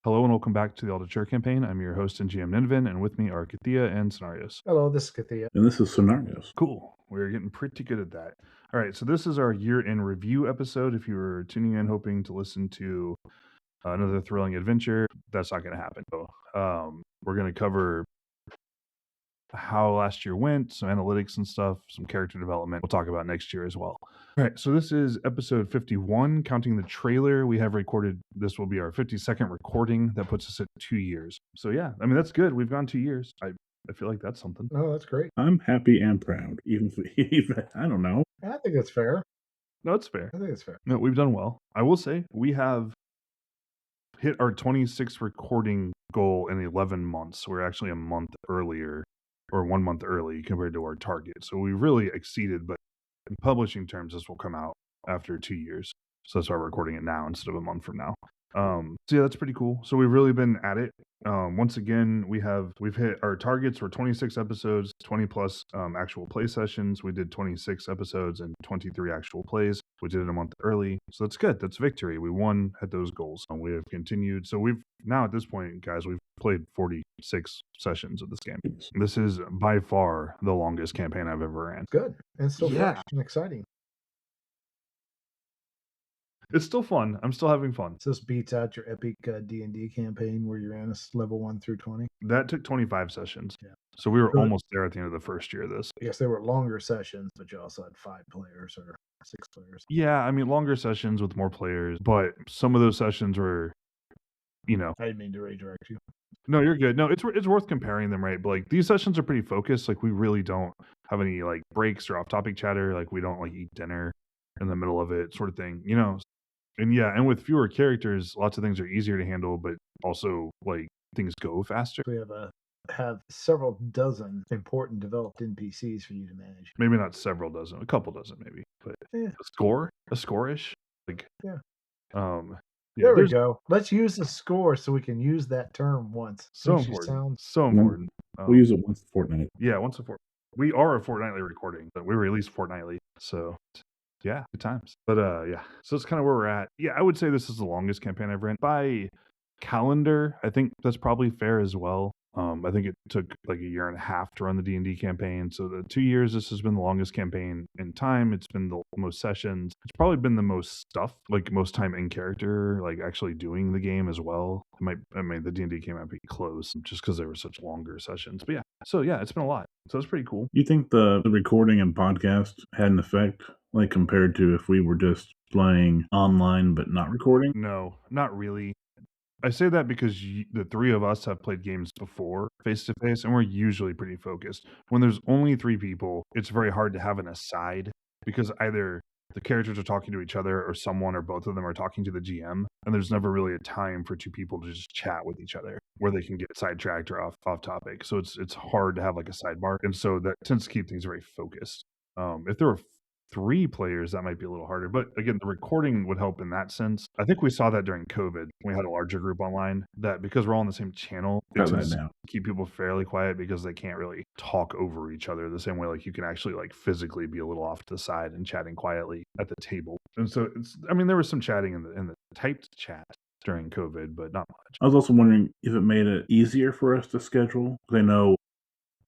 Hello and welcome back to the Altair campaign. I'm your host and GM Ninvin, and with me are Kathia and Scenarios. Hello, this is Kathia. And this is Scenarios. Cool. We're getting pretty good at that. All right, so this is our year in review episode. If you were tuning in hoping to listen to another thrilling adventure, that's not going to happen. So, we're going to cover how last year went, some analytics and stuff, some character development. We'll talk about next year as well. All right, so this is episode 51, counting the trailer. We have recorded, this will be our 52nd recording. That puts us at 2 years. So yeah, I mean, that's good. We've gone 2 years. I feel like that's something. No, that's great. I'm happy and proud. Even I don't know. I think that's fair. No, it's fair. I think it's fair. No, we've done well. I will say we have hit our 26th recording goal in 11 months. We're actually a month earlier, or 1 month early compared to our target. So we really exceeded, but in publishing terms, this will come out after 2 years. So that's why we're recording it now instead of a month from now. So yeah, that's pretty cool. So we've really been at it. Once again, we've hit our targets for 26 episodes, 20 plus actual play sessions. We did 26 episodes and 23 actual plays. We did it a month early. So that's good. That's victory. We won at those goals. And we have continued. So we've now at this point, guys, we've played 46 sessions of this game. This is by far the longest campaign I've ever ran. Good. And still Yeah. fresh and exciting. It's still fun. I'm still having fun. So this beats out your epic D&D campaign where you're in level 1 through 20. That took 25 sessions. Yeah. So we were Good. almost there at the end of the first year of this. I guess they were longer sessions, but you also had 5 players or 6 players. Yeah, I mean, longer sessions with more players, but some of those sessions were, I didn't mean to redirect you. No, you're good. No, it's worth comparing them, right? But like these sessions are pretty focused. Like we really don't have any like breaks or off-topic chatter. Like we don't like eat dinner in the middle of it, sort of thing. And yeah, and with fewer characters, lots of things are easier to handle, but also like things go faster. We have several dozen important developed NPCs for you to manage. Maybe not several dozen, a couple dozen maybe, but a score-ish. Like Yeah. Yeah, There we go. Let's use the score so we can use that term once. So Makes you important. sound- So important. We use it once a fortnight. Yeah, once a fortnight. We are a fortnightly recording, but we release fortnightly. So yeah, good times. But yeah, so that's kind of where we're at. Yeah, I would say this is the longest campaign I've ran by calendar. I think that's probably fair as well. I think it took like a year and a half to run the D&D campaign. So the 2 years, this has been the longest campaign in time. It's been the most sessions. It's probably been the most stuff, like most time in character, like actually doing the game as well. The D&D came out pretty close just because they were such longer sessions. But yeah, so yeah, it's been a lot. So it's pretty cool. You think the recording and podcast had an effect, like compared to if we were just playing online but not recording? No, not really. I say that because the three of us have played games before face-to-face, and we're usually pretty focused. When there's only 3 people, it's very hard to have an aside because either the characters are talking to each other or someone or both of them are talking to the GM, and there's never really a time for 2 people to just chat with each other where they can get sidetracked or off topic. So it's hard to have like a sidebar, and so that tends to keep things very focused. If there were 3 players, that might be a little harder. But again, the recording would help in that sense. I think we saw that during COVID. We had a larger group online that because we're all on the same channel, it tends to keep people fairly quiet because they can't really talk over each other the same way like you can actually like physically be a little off to the side and chatting quietly at the table. And so there was some chatting in the typed chat during COVID, but not much. I was also wondering if it made it easier for us to schedule. I know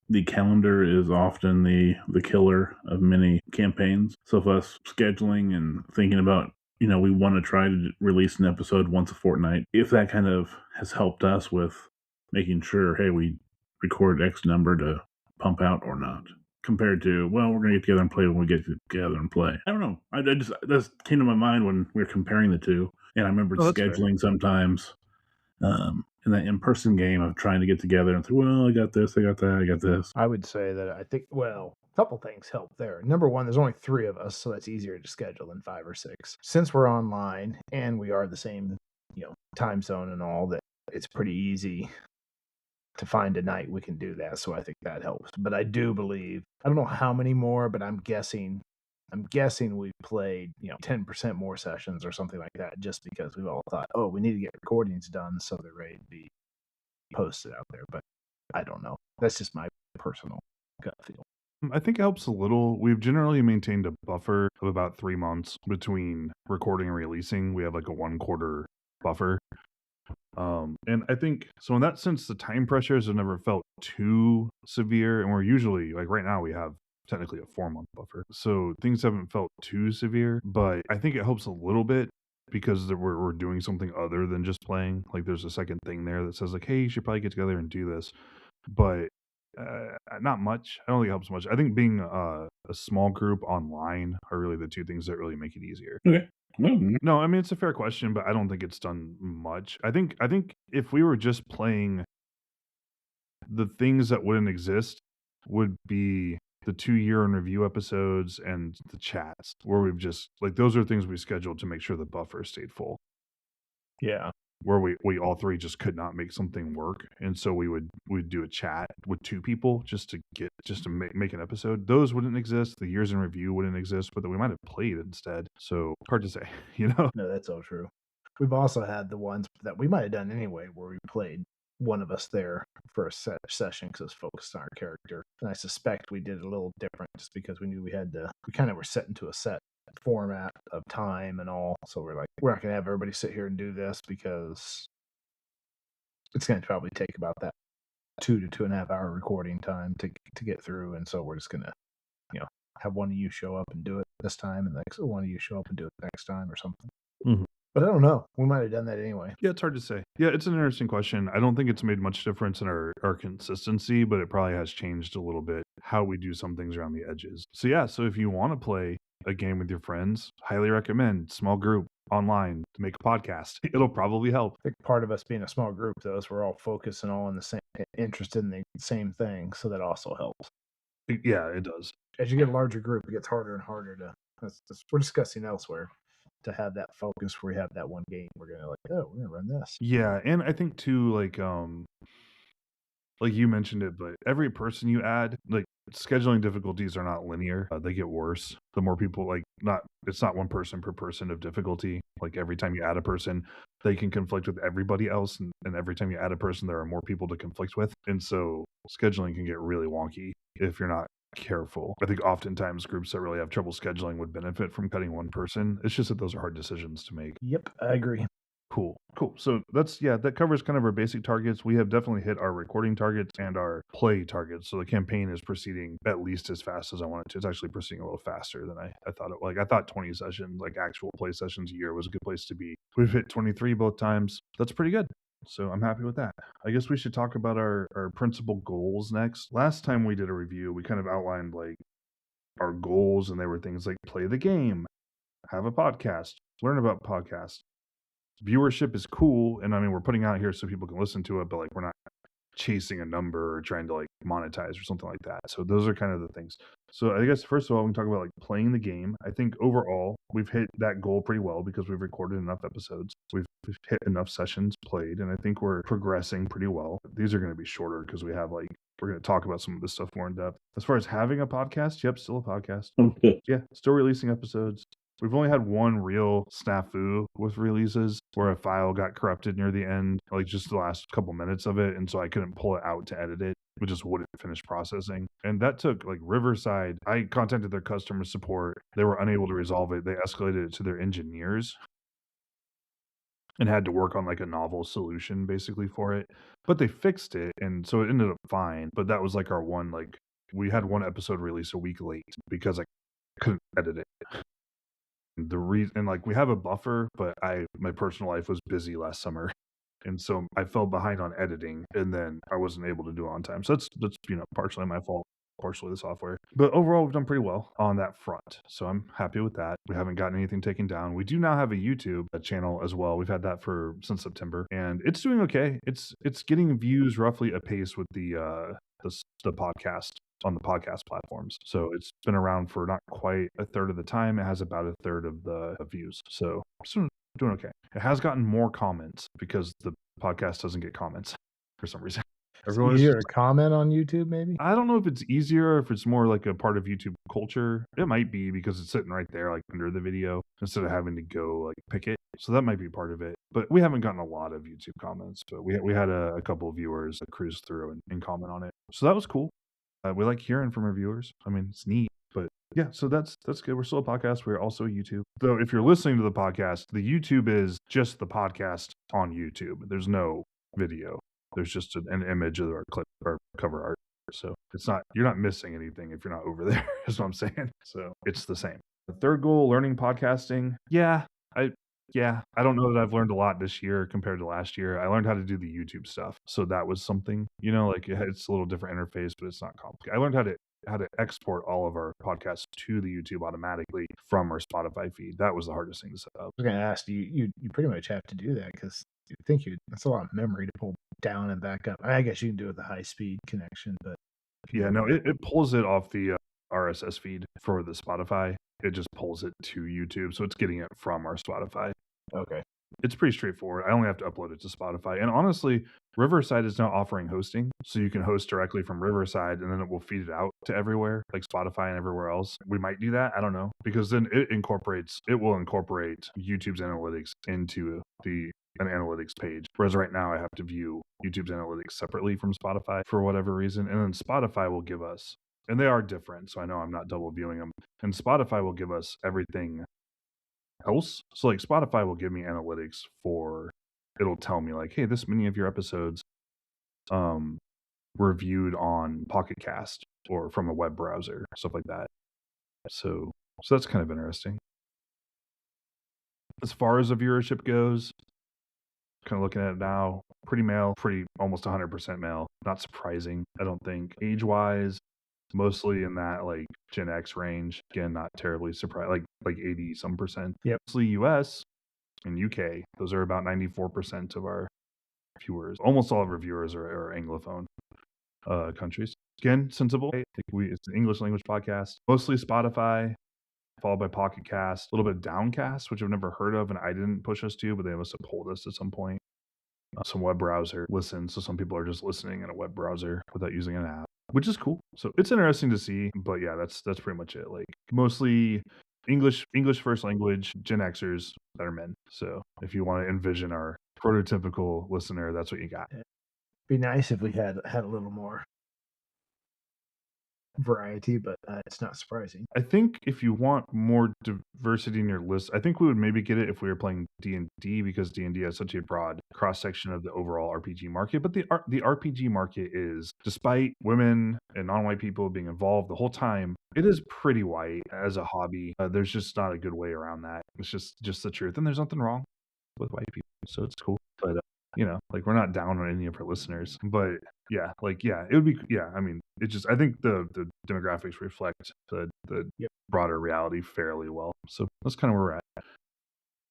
the calendar is often the killer of many campaigns. So if us scheduling and thinking about, we want to try to release an episode once a fortnight, if that kind of has helped us with making sure, hey, we record X number to pump out or not, compared to, well, we're going to get together and play when we get together and play. I don't know. I just, that came to my mind when we were comparing the two. And I remember scheduling sometimes. In that in-person game of trying to get together and say, well, I got this, I got that, I got this. I would say that I think, a couple things help there. Number one, there's only 3 of us, so that's easier to schedule than 5 or 6. Since we're online and we are the same, time zone and all, that it's pretty easy to find a night we can do that. So I think that helps. But I do believe, I don't know how many more, but I'm guessing we played, 10% more sessions or something like that, just because we've all thought, oh, we need to get recordings done so they're ready to be posted out there. But I don't know. That's just my personal gut feel. I think it helps a little. We've generally maintained a buffer of about 3 months between recording and releasing. We have like a 1 quarter buffer. And I think so in that sense, the time pressures have never felt too severe. And we're usually like right now we have technically a 4 month buffer. So things haven't felt too severe, but I think it helps a little bit because we're doing something other than just playing. Like there's a second thing there that says like, hey, you should probably get together and do this. But not much. I don't think it helps much. I think being a small group online are really the two things that really make it easier. Okay. Well, No, I mean it's a fair question, but I don't think it's done much. I think if we were just playing, the things that wouldn't exist would be the 2 year in review episodes and the chats where we've just like those are things we scheduled to make sure the buffer stayed full. Yeah. Where we all three just could not make something work, and so we'd do a chat with two people just to make an episode. Those wouldn't exist. The years in review wouldn't exist, but that we might have played instead. So hard to say, you know. No, that's all true. We've also had the ones that we might have done anyway, where we played one of us there for a session because it was focused on our character. And I suspect we did it a little different just because we knew we kind of were set into a set format of time and all. So we're like, we're not going to have everybody sit here and do this because it's going to probably take about that 2 to 2.5 hour recording time to get through. And so we're just going to, have one of you show up and do it this time, and next one of you show up and do it next time or something. Mhm. But I don't know. We might have done that anyway. Yeah, it's hard to say. Yeah, it's an interesting question. I don't think it's made much difference in our consistency, but it probably has changed a little bit how we do some things around the edges. So yeah, so if you want to play a game with your friends, highly recommend small group online to make a podcast. It'll probably help. I think part of us being a small group, though, is we're all focused and all in the same, interested in the same thing. So that also helps. Yeah, it does. As you get a larger group, it gets harder and harder we're discussing elsewhere, to have that focus where we have that one game. We're gonna we're gonna run this. Yeah, and I think too, like you mentioned it, but every person you add, like scheduling difficulties are not linear. They get worse. The more people, it's not one person per person of difficulty. Like every time you add a person, they can conflict with everybody else. And every time you add a person, there are more people to conflict with. And so scheduling can get really wonky if you're not careful. I think oftentimes groups that really have trouble scheduling would benefit from cutting one person. It's just that those are hard decisions to make. Yep, I agree. Cool. So that covers kind of our basic targets. We have definitely hit our recording targets and our play targets. So the campaign is proceeding at least as fast as I wanted to. It's actually proceeding a little faster than I thought it. Like I thought 20 sessions, like actual play sessions a year was a good place to be. We've hit 23 both times. That's pretty good. So I'm happy with that. I guess we should talk about our principal goals next. Last time we did a review, we kind of outlined like our goals, and they were things like play the game, have a podcast, learn about podcasts. Viewership is cool, and I mean we're putting out here so people can listen to it, but like we're not chasing a number or trying to like monetize or something like that. So those are kind of the things. So I guess first of all we can talk about like playing the game. I think overall we've hit that goal pretty well because we've recorded enough episodes. We've hit enough sessions played, and I think we're progressing pretty well. These are going to be shorter because we're going to talk about some of this stuff more in depth. As far as having a podcast, yep, still a podcast. Okay. Yeah, still releasing episodes. We've only had one real snafu with releases where a file got corrupted near the end, like just the last couple minutes of it. And so I couldn't pull it out to edit it. It just wouldn't finish processing. And that took like Riverside. I contacted their customer support. They were unable to resolve it. They escalated it to their engineers and had to work on like a novel solution basically for it. But they fixed it. And so it ended up fine. But that was like our one, like we had one episode release a week late because I couldn't edit it. The reason, like we have a buffer, but my personal life was busy last summer, and so I fell behind on editing, and then I wasn't able to do it on time. So that's partially my fault, partially the software. But overall, we've done pretty well on that front. So I'm happy with that. We haven't gotten anything taken down. We do now have a YouTube channel as well. We've had that since September, and it's doing okay. It's getting views roughly apace with the podcast on the podcast platforms. So it's been around for not quite a third of the time. It has about a third of the views. So it's doing okay. It has gotten more comments because the podcast doesn't get comments for some reason. It's easier to comment on YouTube, maybe? I don't know if it's easier or if it's more like a part of YouTube culture. It might be because it's sitting right there, like under the video, instead of having to go like pick it. So that might be part of it. But we haven't gotten a lot of YouTube comments. But we had a couple of viewers that cruise through and comment on it. So that was cool. We like hearing from our viewers. I mean, it's neat. But yeah, so that's good. We're still a podcast. We're also YouTube. Though if you're listening to the podcast, the YouTube is just the podcast on YouTube. There's no video. There's just an image of our clip or cover art. So it's not, you're not missing anything if you're not over there, is what I'm saying. So it's the same. The third goal, learning podcasting. I don't know that I've learned a lot this year compared to last year. I learned how to do the YouTube stuff. So that was something, like it's a little different interface, but it's not complicated. I learned how to export all of our podcasts to the YouTube automatically from our Spotify feed. That was the hardest thing to set up. I was going to ask you pretty much have to do that because you think that's a lot of memory to pull down and back up. I guess you can do it with a high speed connection, but yeah, no, it pulls it off the RSS feed for the Spotify. It just pulls it to YouTube, so it's getting it from our Spotify. Okay. It's pretty straightforward. I only have to upload it to Spotify. And honestly, Riverside is now offering hosting. So you can host directly from Riverside and then it will feed it out to everywhere, like Spotify and everywhere else. We might do that. I don't know. Because then it will incorporate YouTube's analytics into an analytics page. Whereas right now I have to view YouTube's analytics separately from Spotify for whatever reason. And then Spotify will give us, and they are different. So I know I'm not double viewing them. And Spotify will give us everything else. So like Spotify will give me analytics it'll tell me like, hey, this many of your episodes were viewed on Pocket Cast or from a web browser, stuff like that. So that's kind of interesting. As far as the viewership goes, kind of looking at it now, pretty almost 100% male. Not surprising, I don't think. Age-wise, mostly in that like Gen X range. Again, not terribly surprised, like 80 some percent. Yep. Mostly US and UK. Those are about 94% of our viewers. Almost all of our viewers are Anglophone countries. Again, sensible. It's an English language podcast. Mostly Spotify, followed by Pocket Cast, a little bit of Downcast, which I've never heard of and I didn't push us to, but they must have pulled us at some point. Some web browser listen. So some people are just listening in a web browser without using an app, which is cool. So it's interesting to see. But yeah, that's pretty much it. Like mostly English first language, Gen Xers that are men. So if you want to envision our prototypical listener, that's what you got. Be nice if we had a little more variety, but it's not surprising. I think if you want more diversity in your list, I think we would maybe get it if we were playing D&D, because D&D has such a broad cross-section of the overall RPG market. But the RPG market is, despite women and non-white people being involved the whole time, it is pretty white as a hobby. There's just not a good way around that. It's just the truth. And there's nothing wrong with white people, so it's cool. But like we're not down on any of our listeners, but it would be, I mean, I think the demographics reflect the broader reality fairly well. So that's kind of where we're at.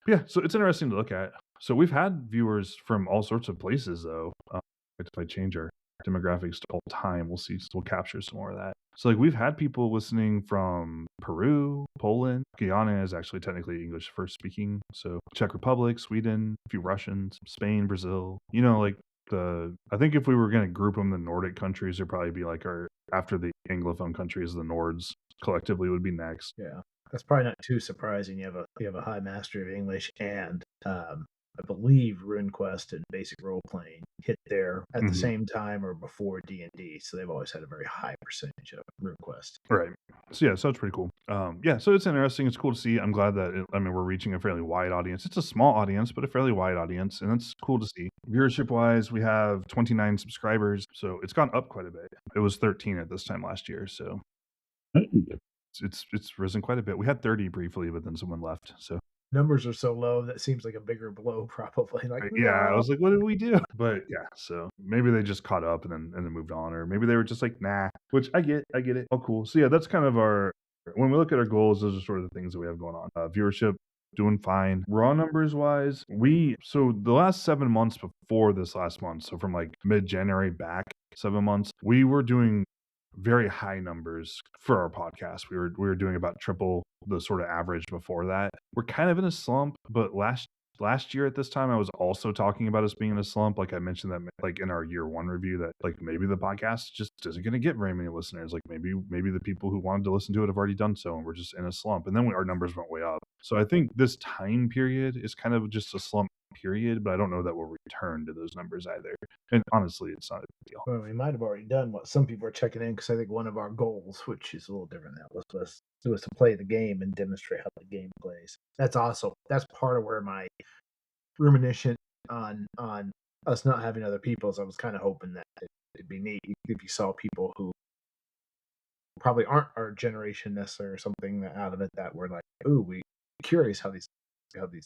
Yeah. So it's interesting to look at. So we've had viewers from all sorts of places though. If I change our demographics to all time, we'll capture some more of that. So like we've had people listening from Peru, Poland, Guyana is actually technically English first speaking. So Czech Republic, Sweden, a few Russians, Spain, Brazil, I think if we were going to group them, the Nordic countries would probably be like after the Anglophone countries, the Nords collectively would be next. Yeah. That's probably not too surprising. You have a high mastery of English and I believe RuneQuest and Basic Role Playing hit there at the same time or before D&D, so they've always had a very high percentage of RuneQuest. Right. So yeah, so it's pretty cool. So it's interesting. It's cool to see. I'm glad that we're reaching a fairly wide audience. It's a small audience, but a fairly wide audience, and it's cool to see. Viewership-wise, we have 29 subscribers, so it's gone up quite a bit. It was 13 at this time last year, so it's risen quite a bit. We had 30 briefly, but then someone left, so. Numbers are so low that seems like a bigger blow, probably. Like, yeah, I was like, what did we do? But yeah, so maybe they just caught up and then moved on, or maybe they were just like, nah, which I get it. Oh, cool. So yeah, that's kind of when we look at our goals, those are sort of the things that we have going on. Viewership, doing fine. Raw numbers wise, so the last 7 months before this last month, so from like mid-January back 7 months, we were doing very high numbers for our podcast. We were doing about triple the sort of average before that. We're kind of in a slump, but last year at this time I was also talking about us being in a slump. Like I mentioned that like in our year one review that like maybe the podcast just isn't going to get very many listeners. Like maybe the people who wanted to listen to it have already done so and we're just in a slump. And then our numbers went way up. So I think this time period is kind of just a slump period, but I don't know that we'll return to those numbers either. And honestly, it's not a big deal. Well, we might have already done what some people are checking in, because I think one of our goals, which is a little different now, was to play the game and demonstrate how the game plays. That's part of where my rumination on us not having other people is. I was kind of hoping that it'd be neat if you saw people who probably aren't our generation necessarily, or something out of it, that were like, ooh, we curious how these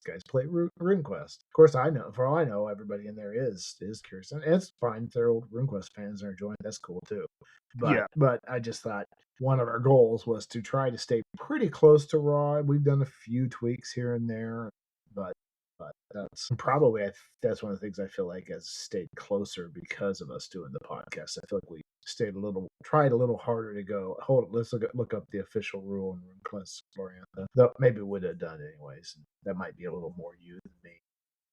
guys play RuneQuest. Of course, I know, for all I know, everybody in there is curious, and it's fine if they're old RuneQuest fans and are enjoying it. That's cool too. Yeah. But I just thought one of our goals was to try to stay pretty close to Raw. We've done a few tweaks here and there, but that's probably that's one of the things I feel like has stayed closer because of us doing the podcast. I feel like we tried a little harder to go, hold it, let's look up the official rule in RuneQuest Gloriantha. Though maybe would have done anyways. That might be a little more you than me.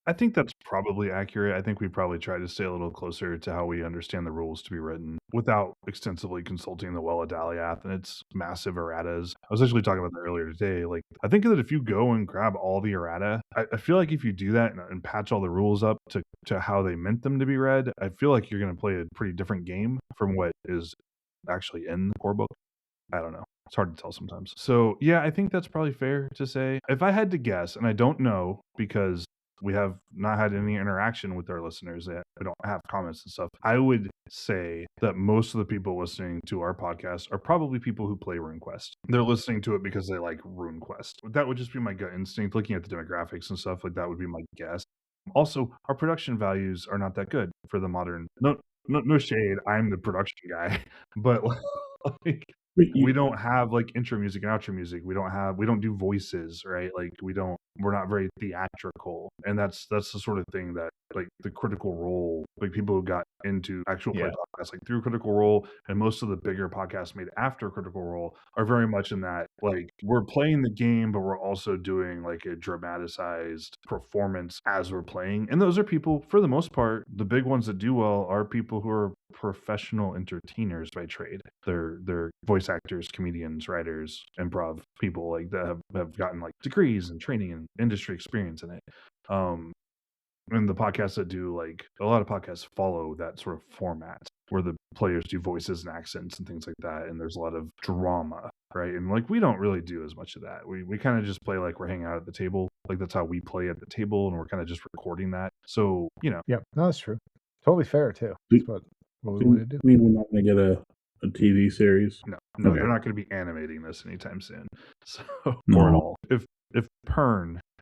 I think that's probably accurate. I think we probably try to stay a little closer to how we understand the rules to be written without extensively consulting the Well of Daliath and its massive erratas. I was actually talking about that earlier today. Like, I think that if you go and grab all the errata, I feel like if you do that and patch all the rules up to how they meant them to be read, I feel like you're going to play a pretty different game from what is actually in the core book. I don't know. It's hard to tell sometimes. So, yeah, I think that's probably fair to say. If I had to guess, and I don't know because we have not had any interaction with our listeners yet, we don't have comments and stuff, I would say that most of the people listening to our podcast are probably people who play RuneQuest. They're listening to it because they like RuneQuest. That would just be my gut instinct. Looking at the demographics and stuff, like that would be my guess. Also, our production values are not that good for the modern. No shade. I'm the production guy, but like, we don't have like intro music and outro music. We don't do voices, right? Like we're not very theatrical, and that's the sort of thing that like the Critical Role, like people who got into actual play podcasts like through Critical Role, and most of the bigger podcasts made after Critical Role are very much in that, like, we're playing the game, but we're also doing like a dramatized performance as we're playing. And those are people, for the most part, the big ones that do well are people who are professional entertainers by trade. They're voice actors, comedians, writers, improv people, like that have gotten like degrees and training and industry experience in it. And the podcasts that do, like, a lot of podcasts follow that sort of format where the players do voices and accents and things like that, and there's a lot of drama, right? And like we don't really do as much of that. We kind of just play like we're hanging out at the table, like that's how we play at the table, and we're kind of just recording that. So yeah, no, that's true. Totally fair too. That's what we want to do. I mean, we're not going to get a TV series. No, Okay. They're not going to be animating this anytime soon. So No. or at all. If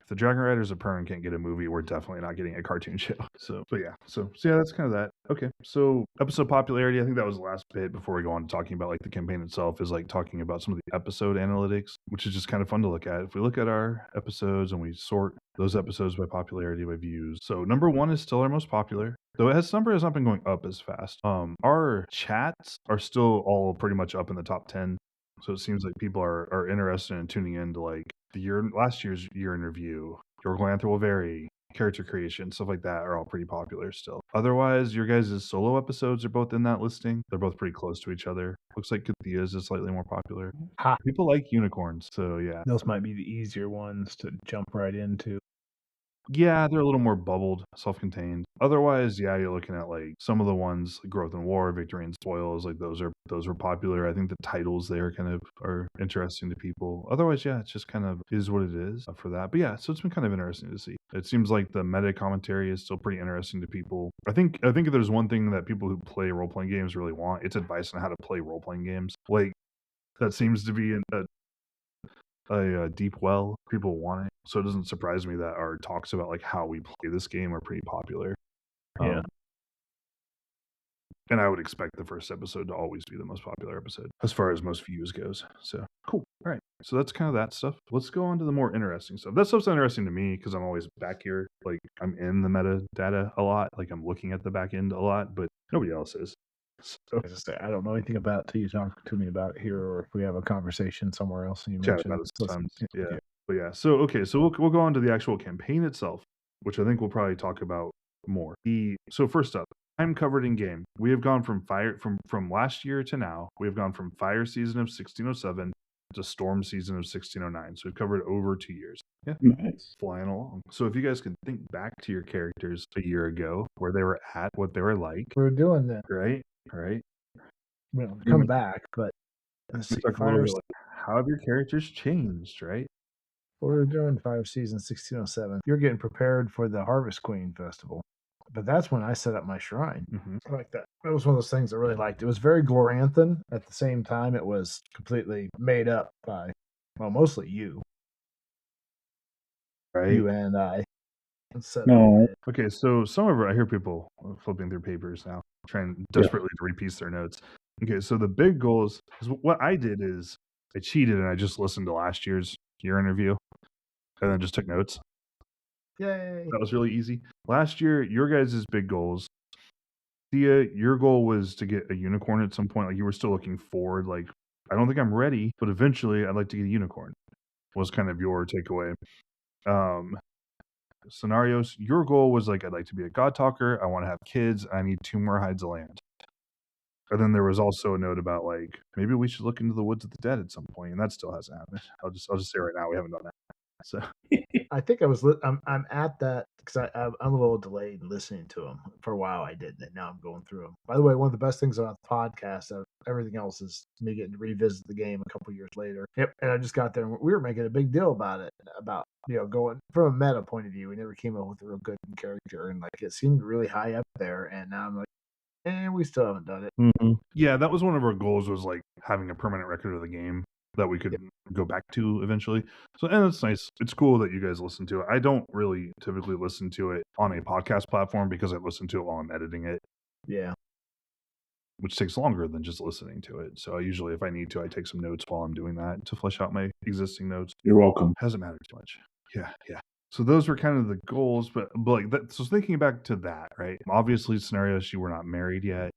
the Dragon Riders of Pern can't get a movie, we're definitely not getting a cartoon show. So yeah, that's kind of that. Okay, so episode popularity, I think that was the last bit before we go on to talking about like the campaign itself, is like talking about some of the episode analytics, which is just kind of fun to look at. If we look at our episodes and we sort those episodes by popularity, by views, so number 1 is still our most popular, though number has not been going up as fast. Our chats are still all pretty much up in the top 10. So it seems like people are interested in tuning into like last year's year in review, your Glantha will vary, character creation, stuff like that are all pretty popular still. Otherwise, your guys' solo episodes are both in that listing. They're both pretty close to each other. Looks like Kathia's is slightly more popular. People like unicorns, so yeah. Those might be the easier ones to jump right into. Yeah, they're a little more bubbled, self-contained. Otherwise, yeah, you're looking at like some of the ones, like Growth and War, Victory and Spoils, like those were popular. I think the titles there kind of are interesting to people. Otherwise, yeah, it's just kind of is what it is for that. But yeah, so it's been kind of interesting to see. It seems like the meta commentary is still pretty interesting to people. I think if there's one thing that people who play role-playing games really want, it's advice on how to play role-playing games. Like, that seems to be a deep well. People want it, so it doesn't surprise me that our talks about like how we play this game are pretty popular. Yeah. And I would expect the first episode to always be the most popular episode as far as most views goes. So cool. All right, so that's kind of that stuff. Let's go on to the more interesting stuff. That stuff's interesting to me because I'm always back here, like I'm in the metadata a lot, like I'm looking at the back end a lot, but nobody else is. So I don't know anything about it till you talk to me about it here, or if we have a conversation somewhere else and you chat mention about it. it sometimes. Yeah. But yeah, so okay, so we'll go on to the actual campaign itself, which I think we'll probably talk about more. So first up, time covered in game. We have gone from from last year to now. We have gone from Fire season of 1607 to Storm season of 1609. So we've covered over 2 years. Nice. flying along. So if you guys can think back to your characters a year ago, where they were at, what they were like, We're doing that. right? We don't Yeah, come back, but let's We see. talk a little bit like how have your characters changed, right? We're doing 5 seasons, 1607. You're getting prepared for the Harvest Queen Festival. But that's when I set up my shrine. Mm-hmm. I like that. That was one of those things I really liked. It was very Gloranthan. At the same time, it was completely made up by, well, mostly you. Right. You and I. No. Okay, so some of it, I hear people flipping through papers now, trying desperately to repiece their notes. Okay, so the big goals is what I did is I cheated and I just listened to last year's interview and then just took notes. Yay. That was really easy. Last year, your guys' big goals. Thea, your goal was to get a unicorn at some point. Like you were still looking forward. Like I don't think I'm ready, but eventually I'd like to get a unicorn. Was kind of your takeaway. Scenarios. Your goal was like I'd like to be a god talker. I want to have kids. I need 2 more hides of land. And then there was also a note about like maybe we should look into the woods of the dead at some point, and that still hasn't happened. I'll just say right now we haven't done that. So I think I'm at that because I'm a little delayed in listening to them. For a while I didn't, and now I'm going through them. By the way, one of the best things about the podcast, everything else is me getting to revisit the game a couple years later. Yep, and I just got there, and we were making a big deal about it, about going from a meta point of view. We never came up with a real good character, and like it seemed really high up there, and now I'm like, we still haven't done it. Mm-hmm. Yeah, that was one of our goals, was like having a permanent record of the game that we could go back to eventually. So, and it's nice. It's cool that you guys listen to it. I don't really typically listen to it on a podcast platform because I listen to it while I'm editing it. Yeah. Which takes longer than just listening to it. So I usually, if I need to, I take some notes while I'm doing that to flesh out my existing notes. You're welcome. Hasn't mattered too much. Yeah. So those were kind of the goals, but like that. So thinking back to that, right? Obviously, scenarios, you were not married yet.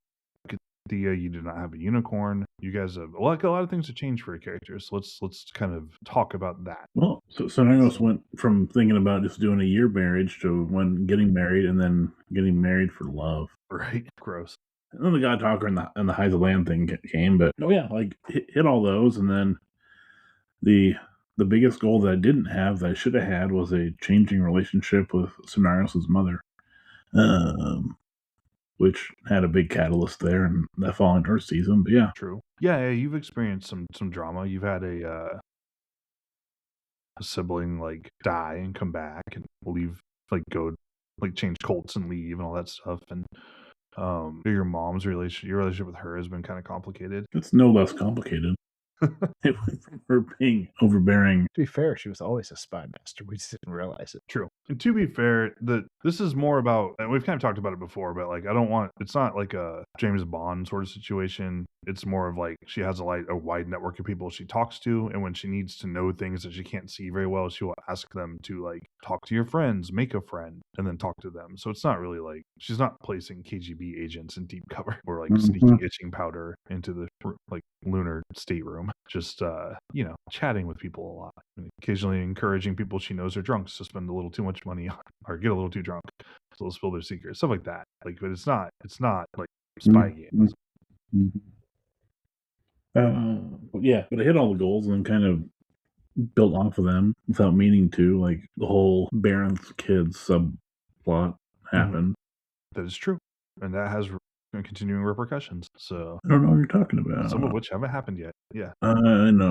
Thea, you did not have a unicorn. You guys have like a lot of things to change for your characters. So let's kind of talk about that. Well, so Scenarios went from thinking about just doing a year marriage to getting married and then getting married for love. Right? Gross. And then the God Talker and the Hides of Land thing came, but like hit all those, and then the biggest goal that I didn't have that I should have had was a changing relationship with Scenarios' mother. Which had a big catalyst there in that following Earth season. But yeah, true. Yeah, you've experienced some drama. You've had a sibling like die and come back and leave, like go, like change cults and leave and all that stuff. And your mom's relationship with her has been kind of complicated. It's no less complicated. It went from her being overbearing. To be fair, she was always a spy master. We just didn't realize it. True. And to be fair, this is more about, and we've kind of talked about it before, but like it's not like a James Bond sort of situation. It's more of like she has a wide network of people she talks to, and when she needs to know things that she can't see very well, she will ask them to like talk to your friends, make a friend, and then talk to them. So it's not really like she's not placing KGB agents in deep cover or like sneaking itching powder into the like lunar stateroom. Just chatting with people a lot, and occasionally encouraging people she knows are drunks to spend a little too much money on or get a little too drunk, so they'll spill their secrets, stuff like that. Like, but it's not like spy games. Yeah, but I hit all the goals and then kind of built off of them without meaning to. Like the whole Baron's kids subplot happened. That is true, and that has continuing repercussions. So I don't know what you're talking about. Some of which haven't happened yet. Yeah, I know.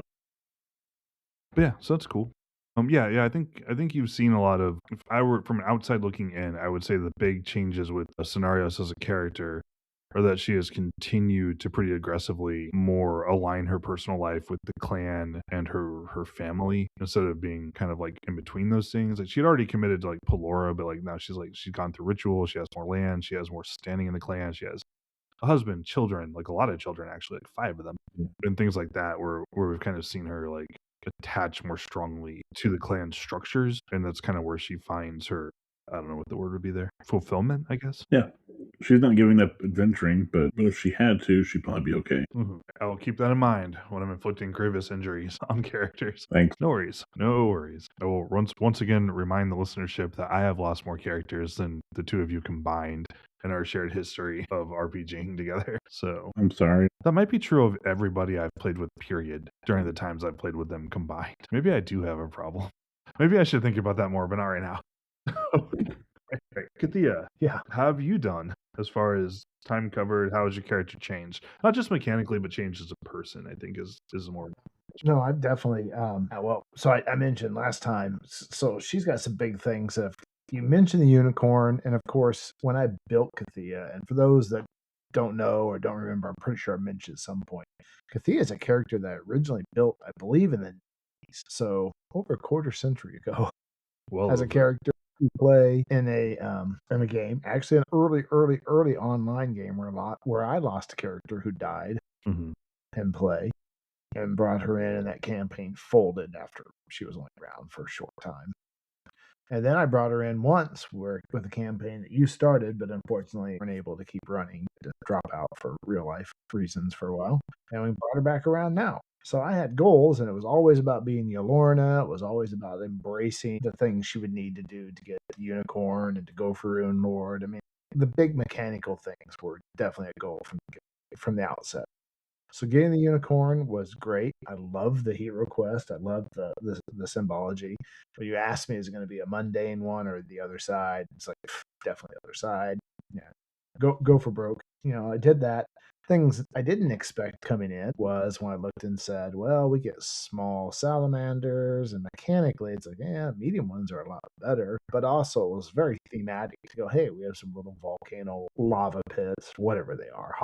But yeah, so that's cool. I think you've seen a lot of. If I were from an outside looking in, I would say the big changes with Scenarios as a character are that she has continued to pretty aggressively more align her personal life with the clan and her family, instead of being kind of like in between those things. Like she'd already committed to like Pelora, but like now she's gone through ritual. She has more land. She has more standing in the clan. She has a husband, children, like a lot of children actually, like 5 of them, and things like that, where we've kind of seen her like attach more strongly to the clan structures, and that's kind of where she finds her, I don't know what the word would be there, fulfillment, I guess. Yeah, she's not giving up adventuring, but if she had to, she'd probably be okay. I will keep that in mind when I'm inflicting grievous injuries on characters. Thanks. No worries. I will once again remind the listenership that I have lost more characters than the 2 of you combined in our shared history of RPGing together. So I'm sorry. That might be true of everybody I've played with, period, during the times I've played with them combined. Maybe I do have a problem. Maybe I should think about that more, but not right now. Right. Kathia, Yeah. how have you done as far as time covered? How has your character changed? Not just mechanically, but changed as a person, I think is more. No, I've definitely. So I mentioned last time. So she's got some big things. You mentioned the unicorn, and of course, when I built Kathia, and for those that don't know or don't remember, I'm pretty sure I mentioned at some point. Kathia is a character that I originally built, I believe, in the 90s, so over a quarter century ago, Well, as a character you play in a game, actually an early online game where I lost a character who died in play, and brought her in, and that campaign folded after she was only around for a short time. And then I brought her in once with a campaign that you started, but unfortunately weren't able to keep running, to drop out for real life reasons for a while. And we brought her back around now. So I had goals, and it was always about being Yolorna. It was always about embracing the things she would need to do to get the unicorn and to go for Rune Lord. I mean, the big mechanical things were definitely a goal from the outset. So getting the unicorn was great. I love the hero quest. I love the symbology. But you asked me, is it going to be a mundane one or the other side? It's like definitely the other side. Yeah, go for broke. I did that. Things I didn't expect coming in was when I looked and said, well, we get small salamanders, and mechanically it's like, yeah, medium ones are a lot better. But also it was very thematic to go, hey, we have some little volcano lava pits, whatever they are,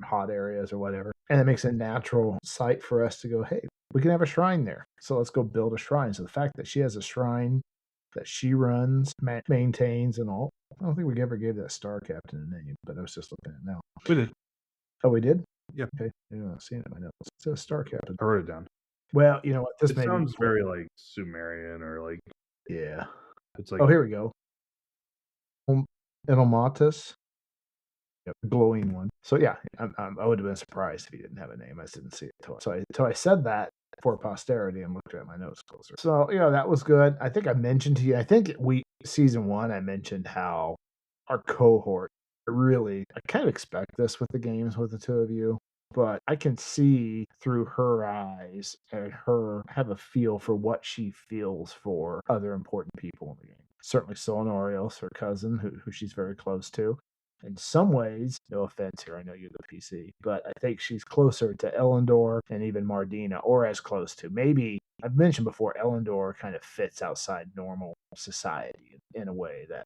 hot areas or whatever. And it makes a natural site for us to go, hey, we can have a shrine there. So let's go build a shrine. So the fact that she has a shrine that she runs, maintains, and all, I don't think we ever gave that Star Captain a name, but I was just looking at it now. We did. Oh, we did? Yeah. Okay. I'm not seeing it in my notes. It says Star Captain. I wrote it down. Well, you know what? This may sounds very like Sumerian or like. Yeah. It's like. Oh, here we go. Enomatus. Yep, glowing one. So yeah, I would have been surprised if he didn't have a name. I just didn't see it until I said that for posterity and looked at my notes closer. So that was good. I think I mentioned to you. I think season 1 I mentioned how our cohort really. I kind of expect this with the games with the two of you, but I can see through her eyes and her have a feel for what she feels for other important people in the game. Certainly Solinorios, her cousin, who she's very close to. In some ways, no offense here, I know you're the PC, but I think she's closer to Elendor and even Mardina, or as close to. Maybe, I've mentioned before, Elendor kind of fits outside normal society in a way that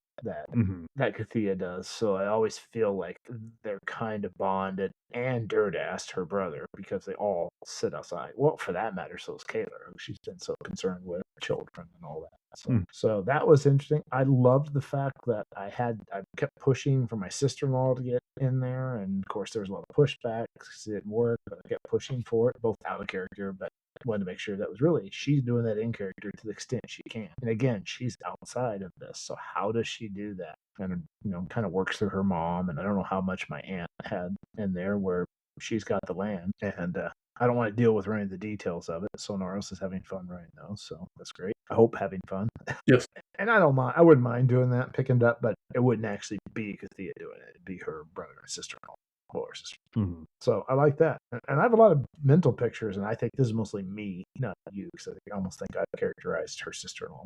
Kathia does. So I always feel like they're kind of bonded, and Durdas, her brother, because they all sit outside. Well, for that matter, so is Kaler, who she's been so concerned with children and all that. So that was interesting. I loved the fact that I kept pushing for my sister-in-law to get in there, and of course there was a lot of pushback because it didn't work, but I kept pushing for it, both out of character, but wanted to make sure that was really she's doing that in character to the extent she can. And again, she's outside of this, so how does she do that? And kind of works through her mom, and I don't know how much my aunt had in there where she's got the land, and I don't want to deal with any of the details of it. Sonoros is having fun right now, so that's great. I hope having fun. Yes. And I don't mind. I wouldn't mind doing that, picking it up, but it wouldn't actually be Kathia doing it. It'd be her brother and sister-in-law, or sister. Mm-hmm. So I like that, and I have a lot of mental pictures, and I think this is mostly me, not you, because I almost think I've characterized her sister-in-law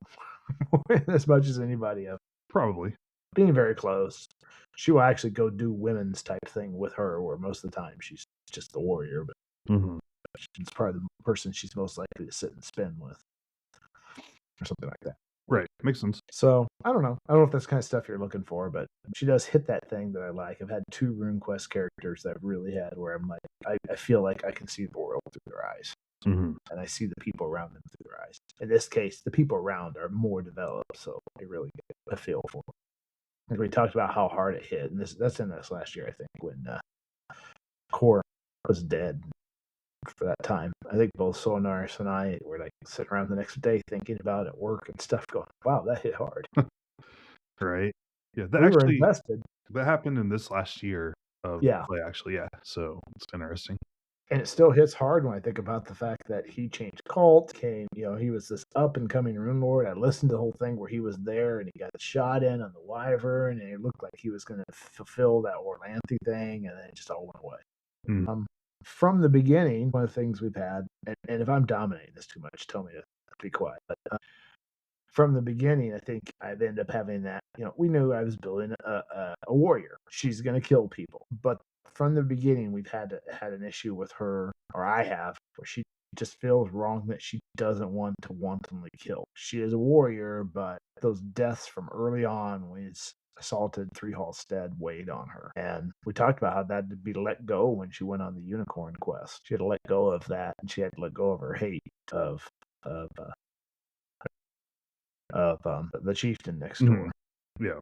as much as anybody else. Probably being very close. She will actually go do women's type thing with her, where most of the time she's just the warrior, but she's probably the person she's most likely to sit and spin with, or something like that. Right, makes sense. So I don't know. I don't know if that's the kind of stuff you're looking for, but she does hit that thing that I like. I've had 2 RuneQuest characters that I've really had where I'm like, I feel like I can see the world through their eyes. And I see the people around them through their eyes. In this case, the people around are more developed, so I really get a feel for it. And we talked about how hard it hit, and that's in this last year, I think, when Core was dead for that time. I think both Solinorius and I were like sitting around the next day thinking about it at work and stuff, going, wow, that hit hard. Right. Yeah, we were invested. That happened in this last year of play, actually. Yeah, so it's interesting. And it still hits hard when I think about the fact that he changed cult, he was this up-and-coming Rune Lord. I listened to the whole thing where he was there and he got shot in on the Wyvern, and it looked like he was going to fulfill that Orlanthe thing, and then it just all went away. From the beginning, one of the things we've had, and if I'm dominating this too much, tell me to be quiet, but from the beginning, I think I've ended up having that. We knew I was building a warrior. She's going to kill people, but from the beginning, we've had an issue with her, or I have, where she just feels wrong that she doesn't want to wantonly kill. She is a warrior, but those deaths from early on when it's assaulted Three Halstead weighed on her. And we talked about how that had to be let go when she went on the unicorn quest. She had to let go of that, and she had to let go of her hate of the chieftain next door. Yeah.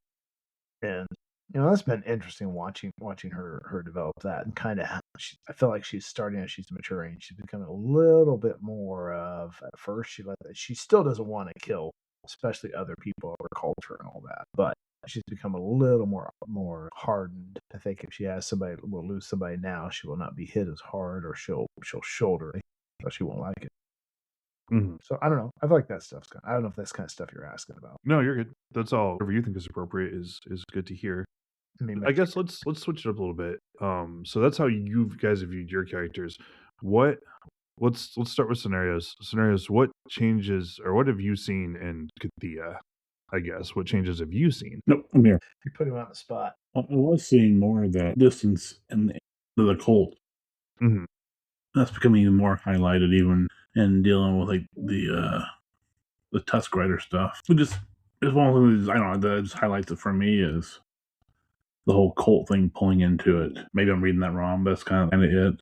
And that's been interesting watching her develop that, and kind of I feel like she's starting as she's maturing. She's becoming a little bit more of, at first she still doesn't want to kill, especially other people or culture and all that, but she's become a little more hardened. I think if she has somebody, will lose somebody now, she will not be hit as hard, or she'll shoulder it, but she won't like it. So I don't know. I feel like that stuff's I don't know if that's kind of stuff you're asking about. No, you're good. That's all. Whatever you think is appropriate is good to hear. I guess let's switch it up a little bit. So that's how you guys have viewed your characters. Let's start with scenarios. What changes, or what have you seen in Kathia? I guess what changes have you seen? Nope, I'm here. You put him on the spot. I was seeing more of that distance in the cult. That's becoming even more highlighted, even in dealing with like the Tusk Rider stuff. It's one of the things, I don't know, that just highlights it for me is the whole cult thing pulling into it. Maybe I'm reading that wrong, but that's kind of it.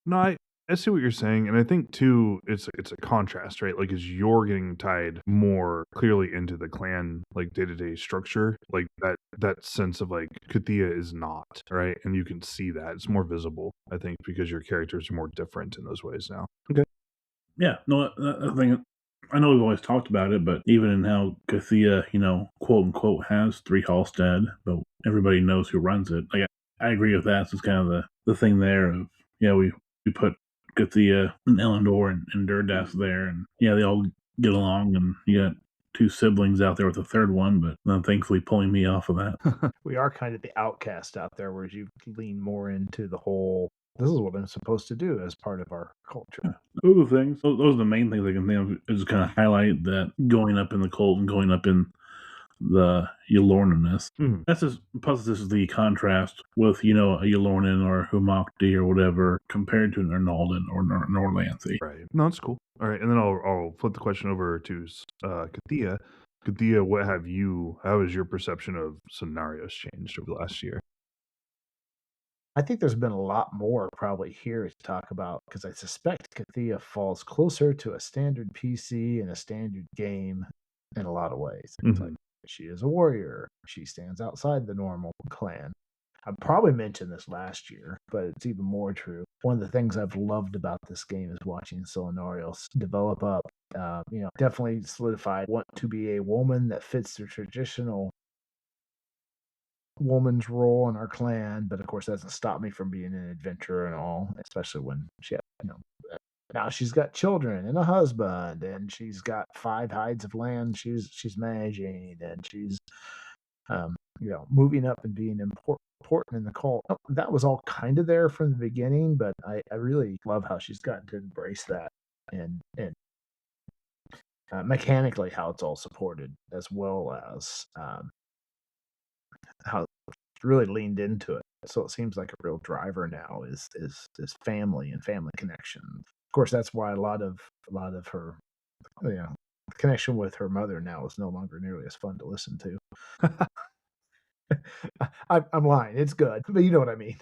No, I see what you're saying, and I think too it's a contrast, right? Like, as you're getting tied more clearly into the clan, like day-to-day structure, like that sense of like Kathia is not, right? And you can see that it's more visible, I think, because your characters are more different in those ways now. Okay. Yeah, no, I think I know we've always talked about it, but even in how Kathia, quote unquote, has Three Halstead, but everybody knows who runs it. Like, I agree with that. So it's kind of the thing there of, we put Kathia and Elendor and Durdas there, and they all get along, and you got two siblings out there with a third one, but then thankfully pulling me off of that. We are kind of the outcast out there, whereas you lean more into the whole, this is what I'm supposed to do as part of our culture. Yeah. Those are the things. Those are the main things I can think of, is kind of highlight that going up in the cult and going up in the Yolorniness. That's just, plus this is the contrast with, a Yolornin or Humakti or whatever compared to an Arnaldan or Norlanthy. Right. No, that's cool. All right, and then I'll flip the question over to Kathia. Kathia, how has your perception of scenarios changed over the last year? I think there's been a lot more probably here to talk about, because I suspect Kathia falls closer to a standard PC and a standard game in a lot of ways. It's like, she is a warrior. She stands outside the normal clan. I probably mentioned this last year, but it's even more true. One of the things I've loved about this game is watching Solinarios develop up. Definitely solidified, want to be a woman that fits the traditional woman's role in our clan, but of course that doesn't stop me from being an adventurer and all, especially when she now she's got children and a husband, and she's got 5 hides of land she's managing, and she's moving up and being important in the cult. That was all kind of there from the beginning, but I really love how she's gotten to embrace that, and mechanically how it's all supported, as well as how it's really leaned into it. So it seems like a real driver now is family and family connection. Of course, that's why a lot of her, connection with her mother now is no longer nearly as fun to listen to. I'm lying. It's good, but you know what I mean.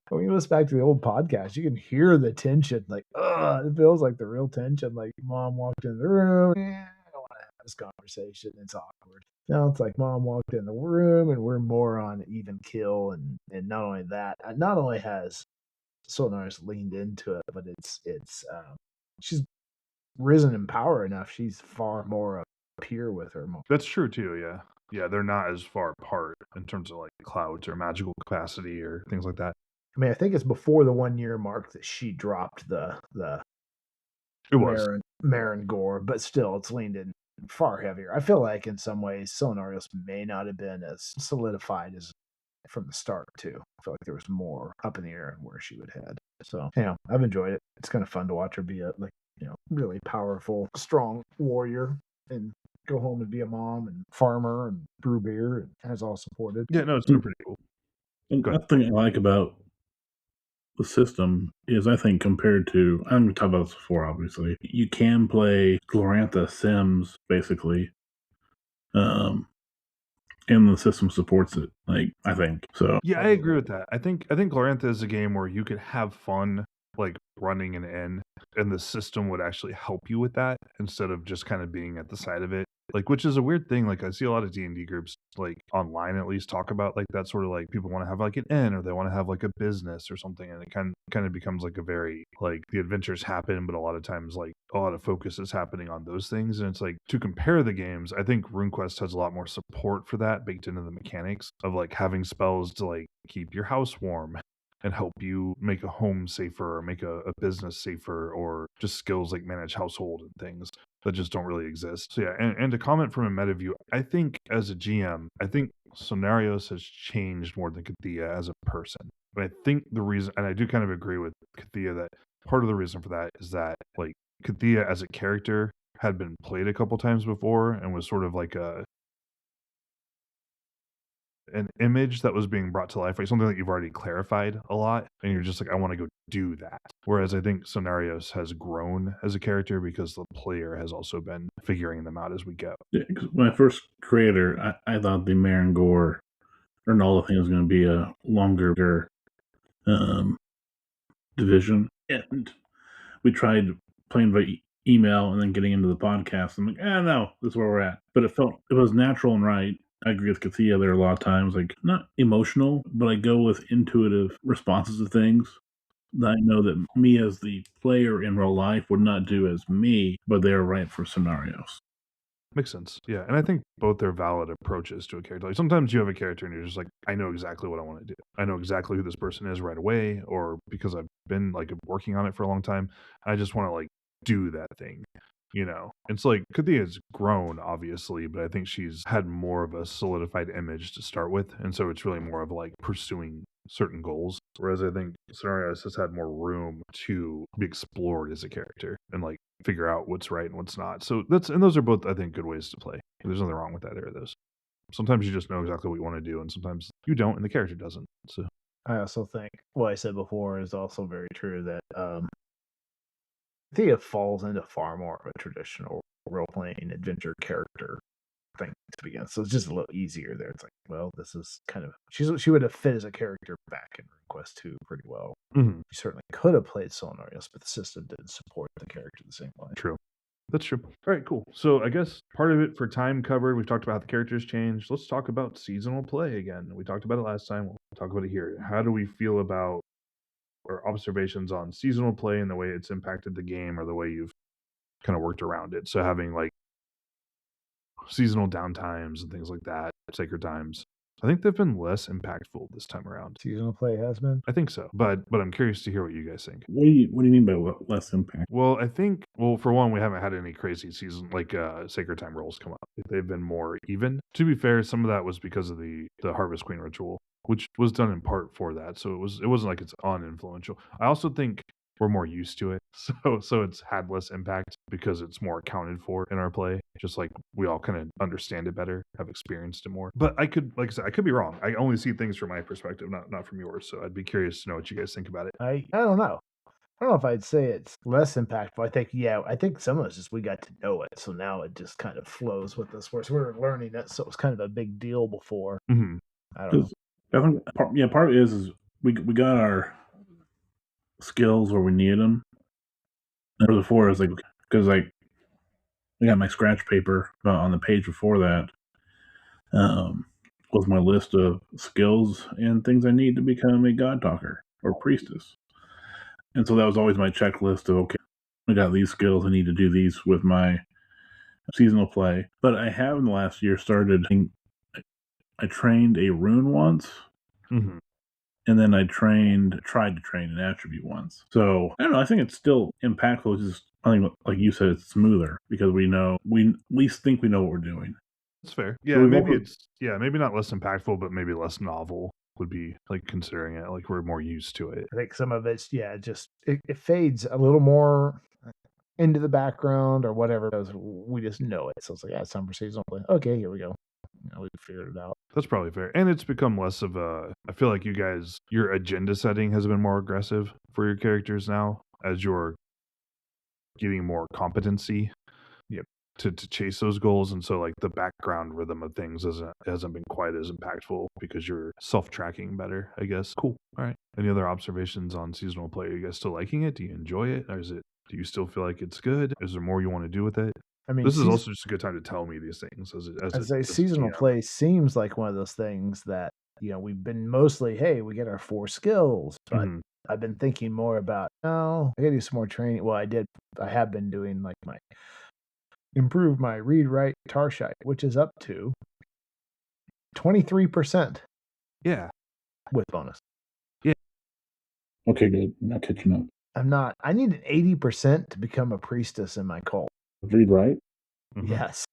When you listen back to the old podcast, you can hear the tension. Like, it feels like the real tension. Like, mom walked in the room. I don't want to have this conversation. It's awkward. Now it's like mom walked in the room, and we're more on even kill. And not only that, not only has Solinarius leaned into it, but it's she's risen in power enough. She's far more a peer with her mom. That's true too. Yeah. Yeah, they're not as far apart in terms of like clouds or magical capacity or things like that. I mean, I think it's before the 1 year mark that she dropped the It was. Marin Gore, but still it's leaned in far heavier. I feel like in some ways Solinarius may not have been as solidified as from the start too. I feel like there was more up in the air and where she would head. So I've enjoyed it. It's kind of fun to watch her be a really powerful, strong warrior. and go home and be a mom and farmer and brew beer and has all supported. Yeah, no, it's been pretty cool. And Go ahead. the thing I like about the system is, I think, compared to, I'm going to talk about this before, obviously, you can play Glorantha Sims, basically, and the system supports it, like, I think. So Yeah, I agree with that. I think Glorantha is a game where you could have fun like running an inn, and the system would actually help you with that instead of just kind of being at the side of it. Like, which is a weird thing. Like, I see a lot of D&D groups, like online at least, talk about like that sort of like people want to have like an inn or they want to have like a business or something, and it kind of becomes like a very like the adventures happen, but a lot of times like a lot of focus is happening on those things, and it's like to compare the games. I think RuneQuest has a lot more support for that baked into the mechanics of like having spells to like keep your house warm and help you make a home safer or make a business safer, or just skills like manage household and things that just don't really exist. So yeah, and to comment from a meta view, I think as a GM, I think Scenarios has changed more than Kathia as a person. But I think the reason, and I do kind of agree with Kathia, that part of the reason for that is that like Kathia as a character had been played a couple times before and was sort of like an image that was being brought to life, like something that you've already clarified a lot, and you're just like, I want to go do that. Whereas I think Scenarios has grown as a character because the player has also been figuring them out as we go. yeah, 'cause when I first created her, I thought the Marangor or Nala thing was going to be a longer division, and we tried playing by email and then getting into the podcast. I'm like, no, this is where we're at. But it was natural and right. I agree with Kathia there a lot of times, like not emotional, but I go with intuitive responses to things that I know that me as the player in real life would not do as me, but they're right for scenarios. Makes sense. Yeah. And I think both are valid approaches to a character. Like sometimes you have a character and you're just like, I know exactly what I want to do. I know exactly who this person is right away, or because I've been like working on it for a long time, I just want to like do that thing. It's like Kathia's grown, obviously, but I think she's had more of a solidified image to start with. And so it's really more of like pursuing certain goals. Whereas I think Scenarios has had more room to be explored as a character and like figure out what's right and what's not. So those are both, I think, good ways to play. There's nothing wrong with either of those. Sometimes you just know exactly what you want to do, and sometimes you don't, and the character doesn't. So I also think what I said before is also very true that Thea falls into far more of a traditional role playing adventure character thing to begin. So it's just a little easier there. It's like, well, this is kind of she would have fit as a character back in RuneQuest 2 pretty well. mm-hmm. She certainly could have played Solnarius, but the system didn't support the character the same way. True. That's true. All right, cool. So I guess part of it for time covered, we've talked about how the characters changed. Let's talk about seasonal play again. We talked about it last time. We'll talk about it here. How do we feel about or observations on seasonal play and the way it's impacted the game, or the way you've kind of worked around it? So having like seasonal downtimes and things like that, sacred times, I think they've been less impactful this time around. Seasonal play has been. I think so, but I'm curious to hear what you guys think. What do you mean by less impact? Well, I think, for one, we haven't had any crazy season like sacred time rolls come up. They've been more even. To be fair, some of that was because of the Harvest Queen ritual, which was done in part for that. So it wasn't like it's uninfluential. I also think we're more used to it, so it's had less impact because it's more accounted for in our play. Just like we all kind of understand it better, have experienced it more. But I could, like I said, I could be wrong. I only see things from my perspective, not from yours. So I'd be curious to know what you guys think about it. I don't know. I don't know if I'd say it's less impactful. I think some of it's just we got to know it, so now it just kind of flows with us. Whereas we were learning it, so it was kind of a big deal before. Mm-hmm. I don't know. I think part of it is we got our skills where we needed them. And before it was like, because like I got my scratch paper on the page before that was my list of skills and things I need to become a god talker or priestess. And so that was always my checklist of, okay, I got these skills, I need to do these with my seasonal play. But I have in the last year I trained a rune once. Mm-hmm. And then I tried to train an attribute once. So I don't know. I think it's still impactful. Just I think, like you said, it's smoother because we at least think we know what we're doing. That's fair. Yeah, So maybe not less impactful, but maybe less novel would be like considering it. Like we're more used to it. I think some of it's just it fades a little more. into the background or whatever. We just know it. So it's like, yeah, it's time for seasonal play. Okay, here we go. We figured it out. That's probably fair. And it's become less of a, I feel like you guys, your agenda setting has been more aggressive for your characters now as you're getting more competency. Yep. To chase those goals, and so like the background rhythm of things hasn't been quite as impactful because you're self-tracking better, I guess. Cool. All right. Any other observations on seasonal play? Are you guys still liking it? Do you enjoy it, or do you still feel like it's good? Is there more you want to do with it? I mean, This is also just a good time to tell me these things as seasonal play seems like one of those things that we've been mostly, hey, we get our 4 skills, but I've been thinking more about, no, I gotta do some more training. Well, I have been doing like improve my read write Tarshite, which is up to 23%. Yeah. With bonus. Yeah. Okay, good. I'm not catching up. I need an 80% to become a priestess in my cult. Read right? Yes.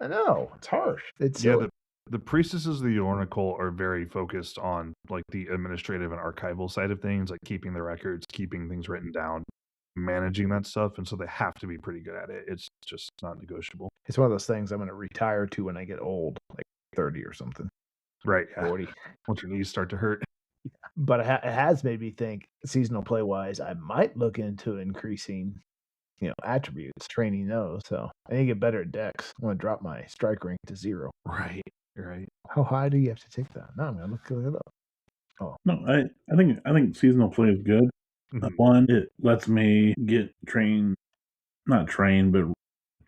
I know. It's harsh. It's the priestesses of the Ornicle are very focused on like the administrative and archival side of things, like keeping the records, keeping things written down, managing that stuff, and so they have to be pretty good at it. It's just not negotiable. It's one of those things I'm going to retire to when I get old, like 30 or something. Right. 40. Once your knees start to hurt. But it has made me think, seasonal play wise, I might look into increasing, attributes, training those. So I need to get better at Dex. I want to drop my strike rank to 0. Right. How high do you have to take that? No, I'm going to look it up. Oh no, I think seasonal play is good. One, it lets me not train, but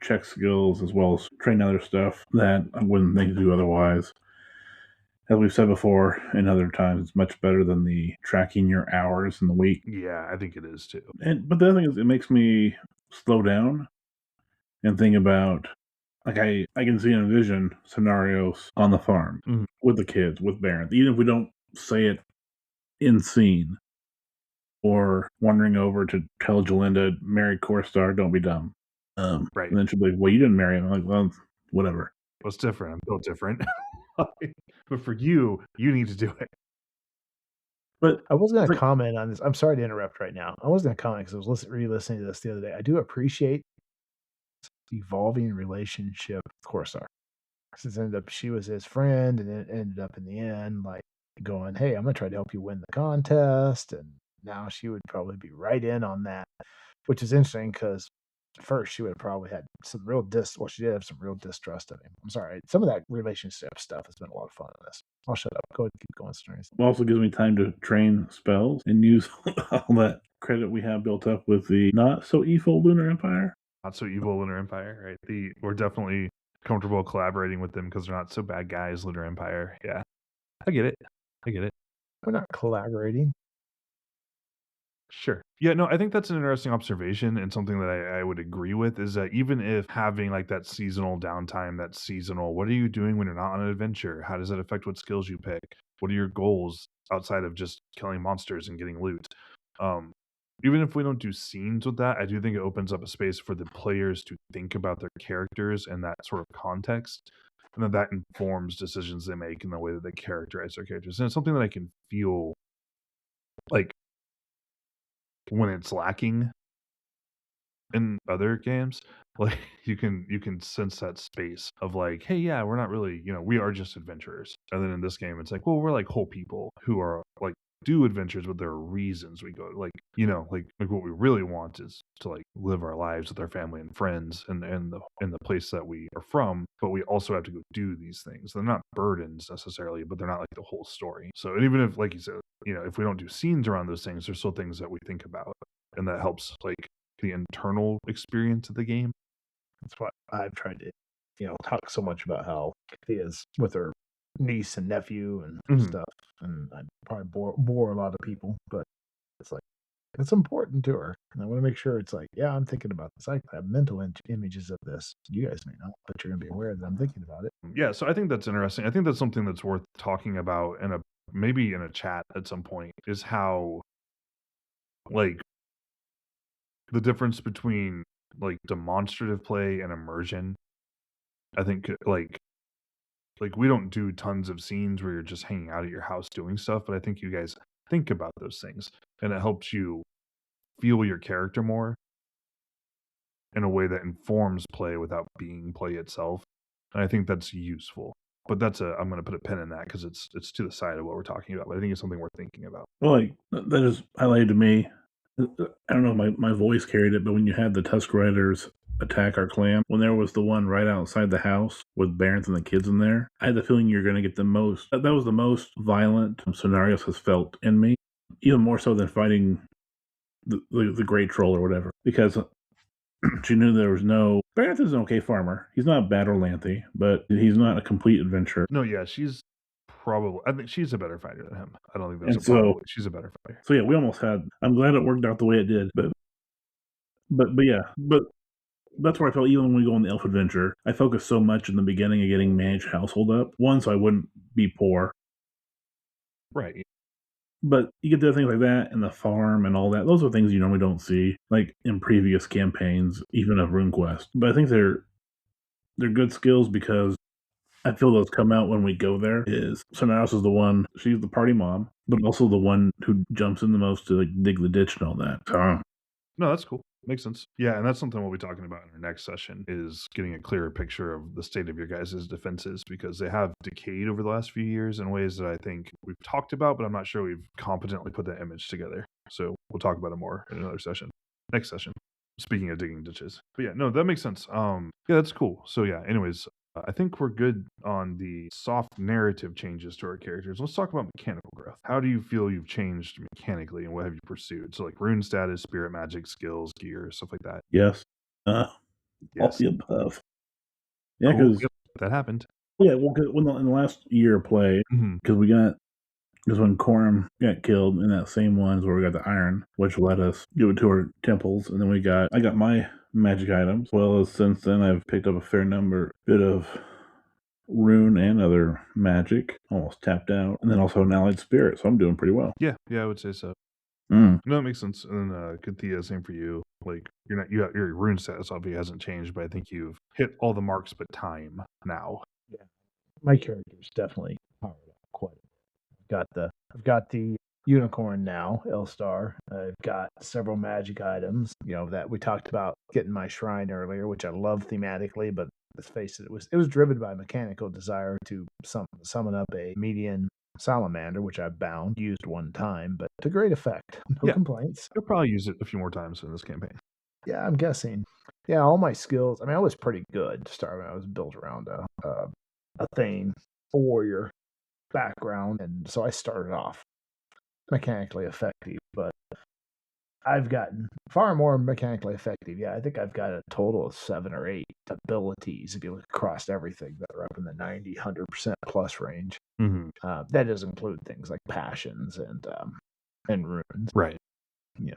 check skills as well as train other stuff that I wouldn't think to do otherwise. As we've said before and other times, it's much better than the tracking your hours in the week. Yeah, I think it is too. But the other thing is, it makes me slow down and think about, like, I can see and envision scenarios on the farm with the kids, with Baron, even if we don't say it in scene, or wandering over to tell Jalinda, marry Corstar, don't be dumb. Right. And then she'll be like, well, you didn't marry him. I'm like, well, whatever. Well, it's different. I'm built different. But for you need to do it. But I was going to comment on this. I'm sorry to interrupt right now. I was going to comment because I was re-listening to this the other day. I do appreciate evolving relationship with Corsar. Since she was his friend, and it ended up in the end like going, hey, I'm going to try to help you win the contest. And now she would probably be right in on that, which is interesting because first she would have probably had some real she did have some real distrust of him. I'm sorry. Some of that relationship stuff has been a lot of fun in this. I'll shut up. Go ahead and keep going, Stearns. It also gives me time to train spells and use all that credit we have built up with the not so evil Lunar Empire. Not so evil Lunar Empire, right? We're definitely comfortable collaborating with them because they're not so bad guys, Lunar Empire. Yeah. I get it. We're not collaborating. Sure. Yeah, no, I think that's an interesting observation, and something that I would agree with is that even if having like that seasonal downtime, what are you doing when you're not on an adventure? How does that affect what skills you pick? What are your goals outside of just killing monsters and getting loot? Even if we don't do scenes with that, I do think it opens up a space for the players to think about their characters in that sort of context, and that informs decisions they make in the way that they characterize their characters. And it's something that I can feel like when it's lacking in other games, like you can sense that space of like, hey, yeah, we're not really, we are just adventurers. And then in this game, it's like, well, we're like whole people who are like do adventures, but there are reasons we go. Like, like what we really want is to like live our lives with our family and friends and the place that we are from. But we also have to go do these things. They're not burdens necessarily, but they're not like the whole story. So, and even if, like you said, if we don't do scenes around those things, there's still things that we think about, and that helps like the internal experience of the game. That's what I've tried to, talk so much about how he is with her niece and nephew and stuff, and I probably bore a lot of people, but it's like it's important to her, and I want to make sure it's like, yeah, I'm thinking about this. I have mental images of this. You guys may not, but you're gonna be aware that I'm thinking about it. Yeah, so I think that's interesting. I think that's something that's worth talking about maybe in a chat at some point, is how like the difference between like demonstrative play and immersion. I think like we don't do tons of scenes where you're just hanging out at your house doing stuff, but I think you guys think about those things, and it helps you feel your character more. in a way that informs play without being play itself. And I think that's useful. But I'm going to put a pin in that because it's to the side of what we're talking about. But I think it's something worth thinking about. Well, like that is highlighted to me. I don't know if my voice carried it, but when you had the Tusk Riders attack our clan, when there was the one right outside the house with Barrens and the kids in there, I had the feeling you're going to get the most. That was the most violent Cenarios has felt in me, even more so than fighting the Great Troll or whatever, because she knew there was no. Barrens is an okay farmer. He's not bad or lanthy, but he's not a complete adventurer. No, yeah, I think she's a better fighter than him. I don't think there's And a problem. so- She's a better fighter. So yeah, we almost had. I'm glad it worked out the way it did, but that's where I felt even when we go on the elf adventure, I focused so much in the beginning of getting managed household up. One, so I wouldn't be poor. Right. But you get to things like that and the farm and all that. Those are things you normally don't see, like in previous campaigns, even of RuneQuest. But I think they're good skills because I feel those come out when we go there. Is Cenarios is the one, she's the party mom, but also the one who jumps in the most to like dig the ditch and all that. So No, that's cool. Makes sense. Yeah, and that's something we'll be talking about in our next session is getting a clearer picture of the state of your guys' defenses because they have decayed over the last few years in ways that I think we've talked about, but I'm not sure we've competently put that image together. So we'll talk about it more in another session. Next session. Speaking of digging ditches. But yeah, no, that makes sense. Yeah, that's cool. So yeah, anyways, I think we're good on the soft narrative changes to our characters. Let's talk about mechanical growth. How do you feel you've changed mechanically and what have you pursued? So like rune status, spirit magic, skills, gear, stuff like that. yes, all Yes. the above. Yeah, Cool. because Yep, that happened. yeah, well, 'cause in the last year of play, Mhm. because when Corum got killed in that same ones where we got the iron, which let us give it to our temples, and then I got my magic items. Well, as since then I've picked up a fair bit of rune and other magic, almost tapped out, and then also an allied spirit, so I'm doing pretty well. Yeah, I would say so. Mm. No, it makes sense. And then Cynthia, same for you. Like your rune status obviously hasn't changed, but I think you've hit all the marks but time now. My character's definitely powered up quite a bit. I've got the unicorn now, Elstar. I've got several magic items, that we talked about getting my shrine earlier, which I love thematically, but let's face it, it was driven by mechanical desire to summon up a median salamander, which I used one time, but to great effect. No Yeah. complaints. You'll probably use it a few more times in this campaign. Yeah, I'm guessing. Yeah, all my skills. I mean, I was pretty good to start with. I was built around a Thane, a warrior background, and so I started off mechanically effective, but I've gotten far more mechanically effective. Yeah, I think I've got a total of 7 or 8 abilities if you look across everything that are up in the 90, 100% plus range. Mm-hmm. That does include things like passions and runes. Right.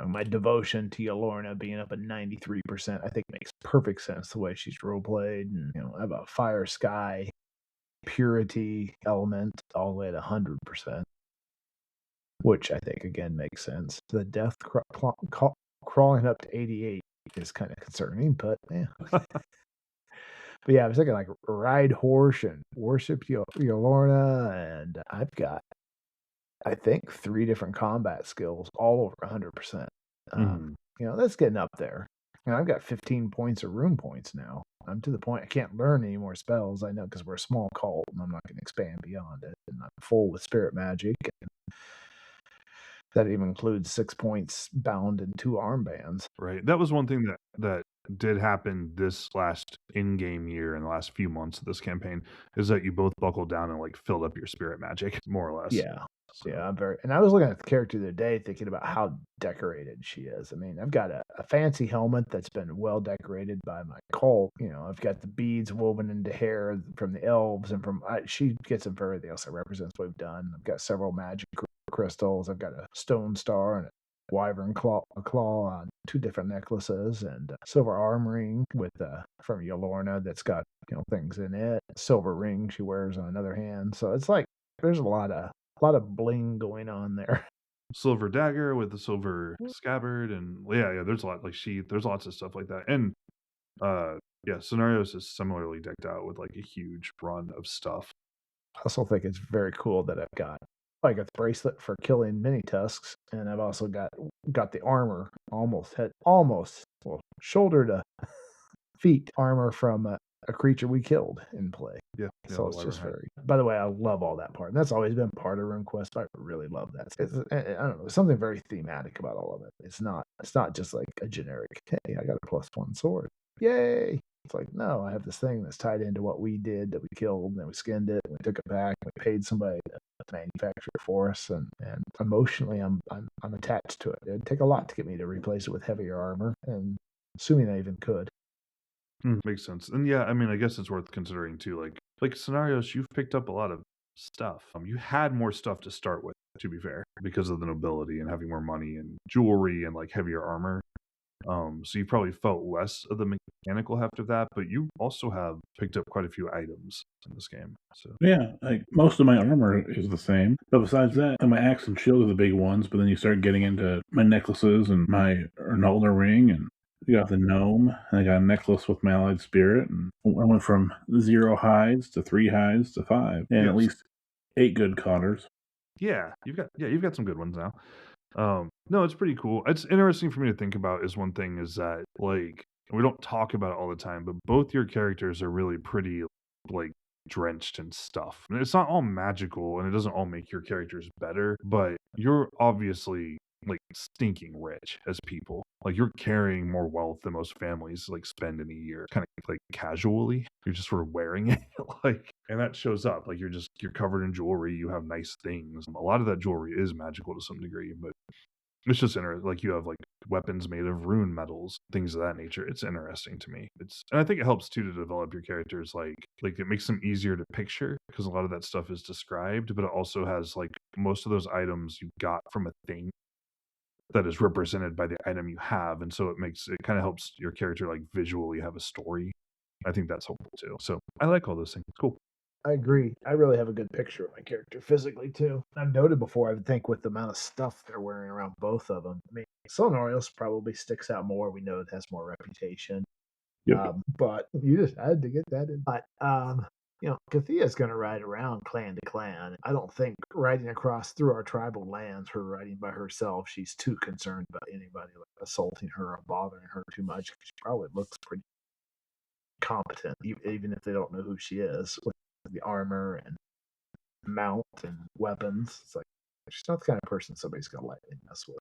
My devotion to Yolorna being up at 93%, I think makes perfect sense the way she's role played. And, I have a fire sky purity element all the way at 100%, which I think again makes sense. The death crawling up to 88 is kind of concerning, but yeah. But yeah, I was thinking like ride horse and worship Yolorna, and I've got, I think, 3 different combat skills, all over 100%. That's getting up there. I've got 15 points of rune points now. I'm to the point I can't learn any more spells. I know because we're a small cult, and I'm not going to expand beyond it. And I'm full with spirit magic. And that even includes 6 points bound in 2 armbands. Right. That was one thing that did happen this last in-game year and the last few months of this campaign is that you both buckled down and like filled up your spirit magic more or less. Yeah. So. Yeah, and I was looking at the character the other day thinking about how decorated she is. I mean, I've got a fancy helmet that's been well decorated by my cult. I've got the beads woven into hair from the elves and she gets them for everything else that represents what we've done. I've got several magic crystals. I've got a stone star and a wyvern claw on 2 different necklaces and a silver arm ring with from Yolorna that's got things in it. A silver ring she wears on another hand. So it's like there's a lot of bling going on there. Silver dagger with the silver scabbard and yeah, there's a lot there's lots of stuff like that. And Cenarios is similarly decked out with like a huge run of stuff. I also think it's very cool that I've got the bracelet for killing mini tusks, and I've also got the armor almost shoulder to feet armor from a creature we killed in play. Yeah. So it's just very. By the way, I love all that part. And that's always been part of RuneQuest. I really love that. I don't know. There's something very thematic about all of it. It's not just like a generic. Hey, I got a +1 sword. Yay! It's like, no, I have this thing that's tied into what we did, that we killed, and then we skinned it, and we took it back, and we paid somebody to manufacture it for us, and emotionally, I'm attached to it. It'd take a lot to get me to replace it with heavier armor, and assuming I even could. Makes sense. And yeah, I mean, I guess it's worth considering too. Like scenarios, you've picked up a lot of stuff. You had more stuff to start with, to be fair, because of the nobility and having more money and jewelry and like heavier armor. So you probably felt less of the mechanical heft of that, but you also have picked up quite a few items in this game. So Yeah, like most of my armor is the same, but besides that, my axe and shield are the big ones. But then you start getting into my necklaces and my Ronaldo ring, and you got the gnome, and I got a necklace with my allied spirit, and I went from 0 hides to 3 hides to 5, and at least 8 good cotters. Yeah, you've got some good ones now. No, it's pretty cool. It's interesting for me to think about. Is one thing is that like we don't talk about it all the time, but both your characters are really pretty like drenched in stuff. And it's not all magical, and it doesn't all make your characters better, but you're obviously like stinking rich as people. Like you're carrying more wealth than most families like spend in a year, kind of like casually. You're just sort of wearing it, like, and that shows up. Like you're covered in jewelry. You have nice things. A lot of that jewelry is magical to some degree, but it's just interesting. Like you have like weapons made of rune metals, things of that nature. It's interesting to me. And I think it helps too to develop your characters. Like it makes them easier to picture because a lot of that stuff is described, but it also has like most of those items you got from a thing that is represented by the item you have, and so it kind of helps your character like visually have a story. I think that's helpful too. So I like all those things. Cool. I agree. I really have a good picture of my character physically too. I've noted before, I think with the amount of stuff they're wearing around both of them. I mean, Solnorius probably sticks out more. We know it has more reputation. Yep. But you just had to get that in. But Kathia's going to ride around clan to clan. I don't think riding across through our tribal lands, her riding by herself, she's too concerned about anybody like assaulting her or bothering her too much. She probably looks pretty competent, even if they don't know who she is, with the armor and mount and weapons. It's like she's not the kind of person somebody's going to lightly mess with.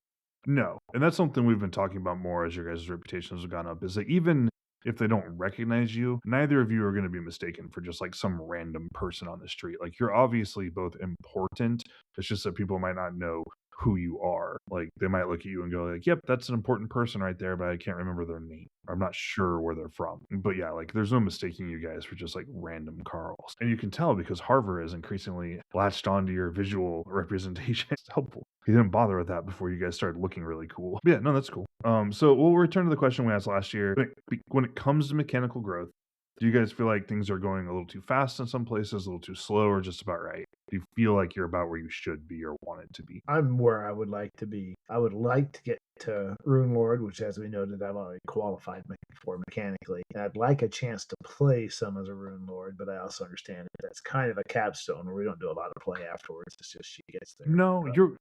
No, and that's something we've been talking about more as your guys' reputations have gone up. Is that even if they don't recognize you, neither of you are going to be mistaken for just like some random person on the street. Like you're obviously both important. It's just that people might not know who you are. Like they might look at you and go like, "Yep, that's an important person right there," but I can't remember their name. I'm not sure where they're from. But yeah, like there's no mistaking you guys for just like random Carls. And you can tell because Harvard is increasingly latched onto your visual representation. It's helpful. He didn't bother with that before you guys started looking really cool. But yeah, no, that's cool. So we'll return to the question we asked last year. When it comes to mechanical growth, do you guys feel like things are going a little too fast in some places, a little too slow, or just about right? Do you feel like you're about where you should be or want it to be? I'm where I would like to be. I would like to get to Rune Lord, which, as we noted, I've already qualified for mechanically. And I'd like a chance to play some as a Rune Lord, but I also understand that that's kind of a capstone where we don't do a lot of play afterwards. It's just she gets there. No, you're.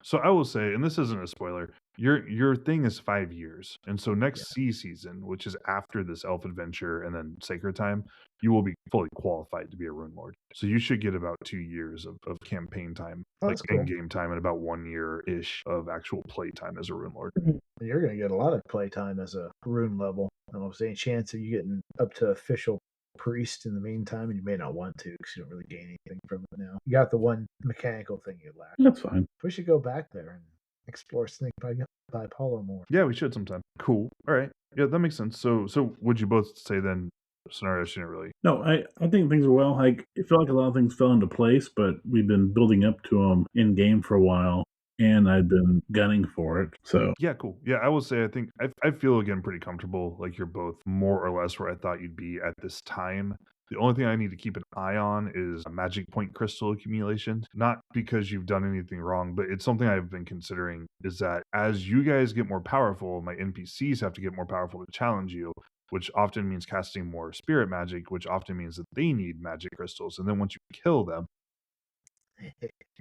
So I will say, and this isn't a spoiler, your thing is 5 years. And so next season, which is after this elf adventure and then Sacred Time, you will be fully qualified to be a Rune Lord. So you should get about 2 years of campaign time, like cool. in-game time, and about 1 year-ish of actual play time as a Rune Lord. You're going to get a lot of play time as a Rune level. I don't know if there's any chance of you getting up to official priest in the meantime, and you may not want to because you don't really gain anything from it now. You got the one mechanical thing you lack. That's fine. We should go back there and explore Snake by Apollo more. Yeah, we should sometime. Cool. All right. Yeah, that makes sense. So would you both say then scenario shouldn't really? No, I think things are well. Like it felt like a lot of things fell into place, but we've been building up to them in game for a while. And I've been gunning for it. So yeah, cool. Yeah, I will say I think I feel again pretty comfortable. Like you're both more or less where I thought you'd be at this time. The only thing I need to keep an eye on is a magic point crystal accumulation. Not because you've done anything wrong, but it's something I've been considering is that as you guys get more powerful, my NPCs have to get more powerful to challenge you, which often means casting more spirit magic, which often means that they need magic crystals. And then once you kill them,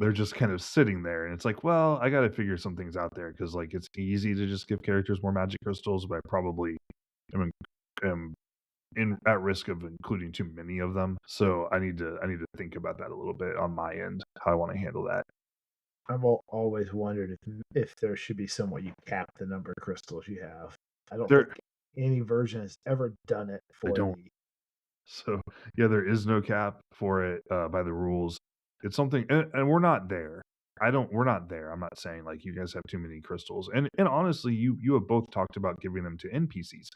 they're just kind of sitting there, and it's like, well, I got to figure some things out there because like it's easy to just give characters more magic crystals, but I probably am am at risk of including too many of them. So I need to think about that a little bit on my end, how I want to handle that. I've always wondered if there should be some way you cap the number of crystals you have. I don't There, think any version has ever done it they for don't. the. So yeah, there is no cap for it by the rules. It's something, and we're not there. We're not there. I'm not saying like you guys have too many crystals, and honestly, you have both talked about giving them to NPCs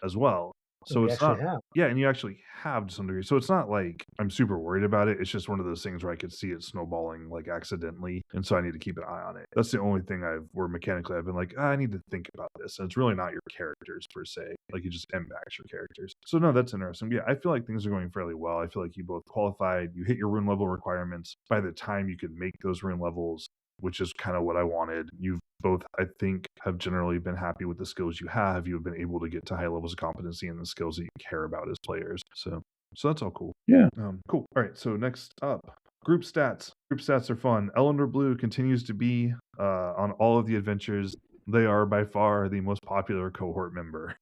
as well. So We it's actually not, have. yeah, and you actually have to some degree. So it's not like I'm super worried about it. It's just one of those things where I could see it snowballing like accidentally, and so I need to keep an eye on it. That's the only thing where mechanically I've been like, I need to think about this. And it's really not your characters per se. Like it just impacts your characters. So no, that's interesting. Yeah, I feel like things are going fairly well. I feel like you both qualified. You hit your rune level requirements by the time you could make those rune levels, which is kind of what I wanted. You've both, I think, have generally been happy with the skills you have. You've been able to get to high levels of competency in the skills that you care about as players. So that's all cool. Yeah. Cool. All right. So next up, group stats. Group stats are fun. Eleanor Blue continues to be on all of the adventures. They are by far the most popular cohort member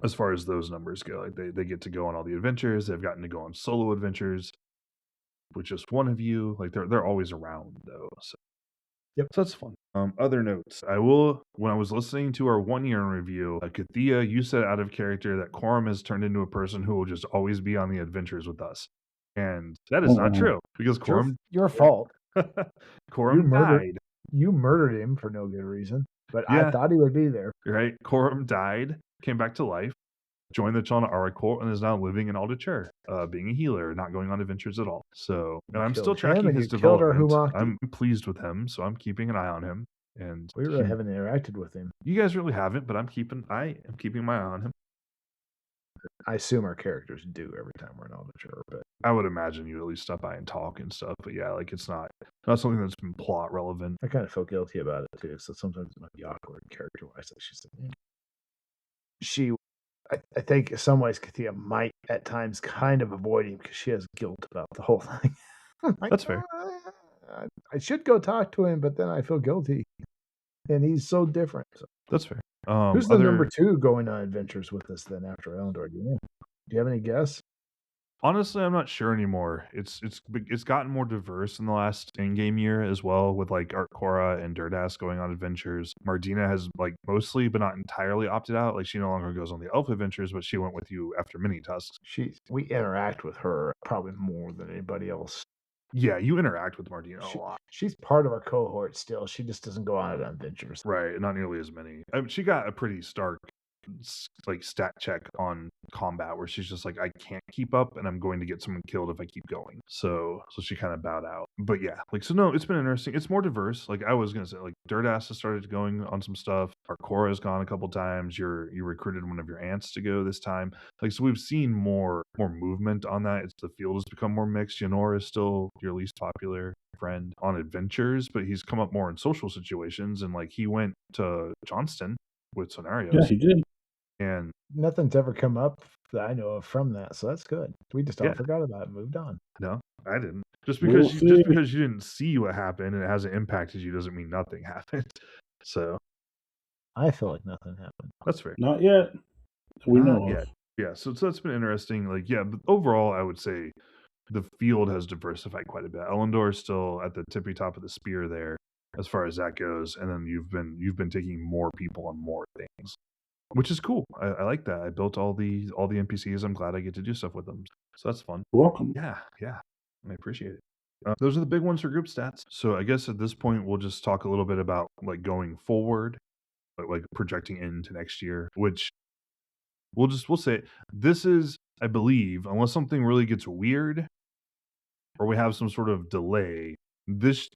as far as those numbers go. Like they get to go on all the adventures. They've gotten to go on solo adventures with just one of you. Like they're always around though. So Yep. So that's fun. Other notes. When I was listening to our 1 year in review, Kathia, you said out of character that Quorum has turned into a person who will just always be on the adventures with us. And that is not true because Quorum, Your fault. Quorum died. You murdered him for no good reason, but Yeah. I thought he would be there. Right? Quorum died, came back to life, joined the Chalna Aracore, and is now living in Aldacher, being a healer, not going on adventures at all. So, and I'm still tracking his development. I'm pleased with him, so I'm keeping an eye on him. And we really haven't interacted with him. You guys really haven't, but I am keeping my eye on him. I assume our characters do every time we're in Aldacher, but I would imagine you at least stop by and talk and stuff. But yeah, like it's not something that's been plot relevant. I kind of feel guilty about it too. So sometimes it might be awkward character wise. I think in some ways Kathia might at times kind of avoid him because she has guilt about the whole thing. That's fair. I should go talk to him, but then I feel guilty, and he's so different. So. That's fair. Who's the number 2 going on adventures with us then after Elendor? Do you have any guess? Honestly, I'm not sure anymore. It's gotten more diverse in the last in-game year as well, with like Art Cora and Dirtas going on adventures. Mardina has like mostly, but not entirely, opted out. Like she no longer goes on the elf adventures, but she went with you after Mini Tusks. We interact with her probably more than anybody else. Yeah, you interact with Mardina a lot. She's part of our cohort still. She just doesn't go on adventures. Right, not nearly as many. I mean, she got a pretty stark like stat check on combat where she's just like, I can't keep up and I'm going to get someone killed if I keep going. So she kind of bowed out. But yeah, like, so no, it's been interesting. It's more diverse. Like I was gonna say, like Dirtas has started going on some stuff. Our Cora has gone a couple times. You recruited one of your aunts to go this time. Like, so we've seen more movement on that. The field has become more mixed. Yenor is still your least popular friend on adventures, but he's come up more in social situations, and like he went to Johnston with scenarios. Yeah, he did. And nothing's ever come up that I know of from that, so that's good. We just all forgot about it and moved on. No, I didn't. Just because you didn't see what happened and it hasn't impacted you doesn't mean nothing happened. So I feel like nothing happened. That's fair. Not yet. We know yet. Yeah, so that's been interesting. Like, yeah, but overall, I would say the field has diversified quite a bit. Elendor is still at the tippy top of the spear there, as far as that goes, and then you've been taking more people on more things, which is cool. I like that. I built all the NPCs. I'm glad I get to do stuff with them, so that's fun. Welcome. Yeah, I appreciate it. Those are the big ones for group stats. So I guess at this point we'll just talk a little bit about like going forward, like projecting into next year, which we'll say this is, I believe, unless something really gets weird or we have some sort of delay, this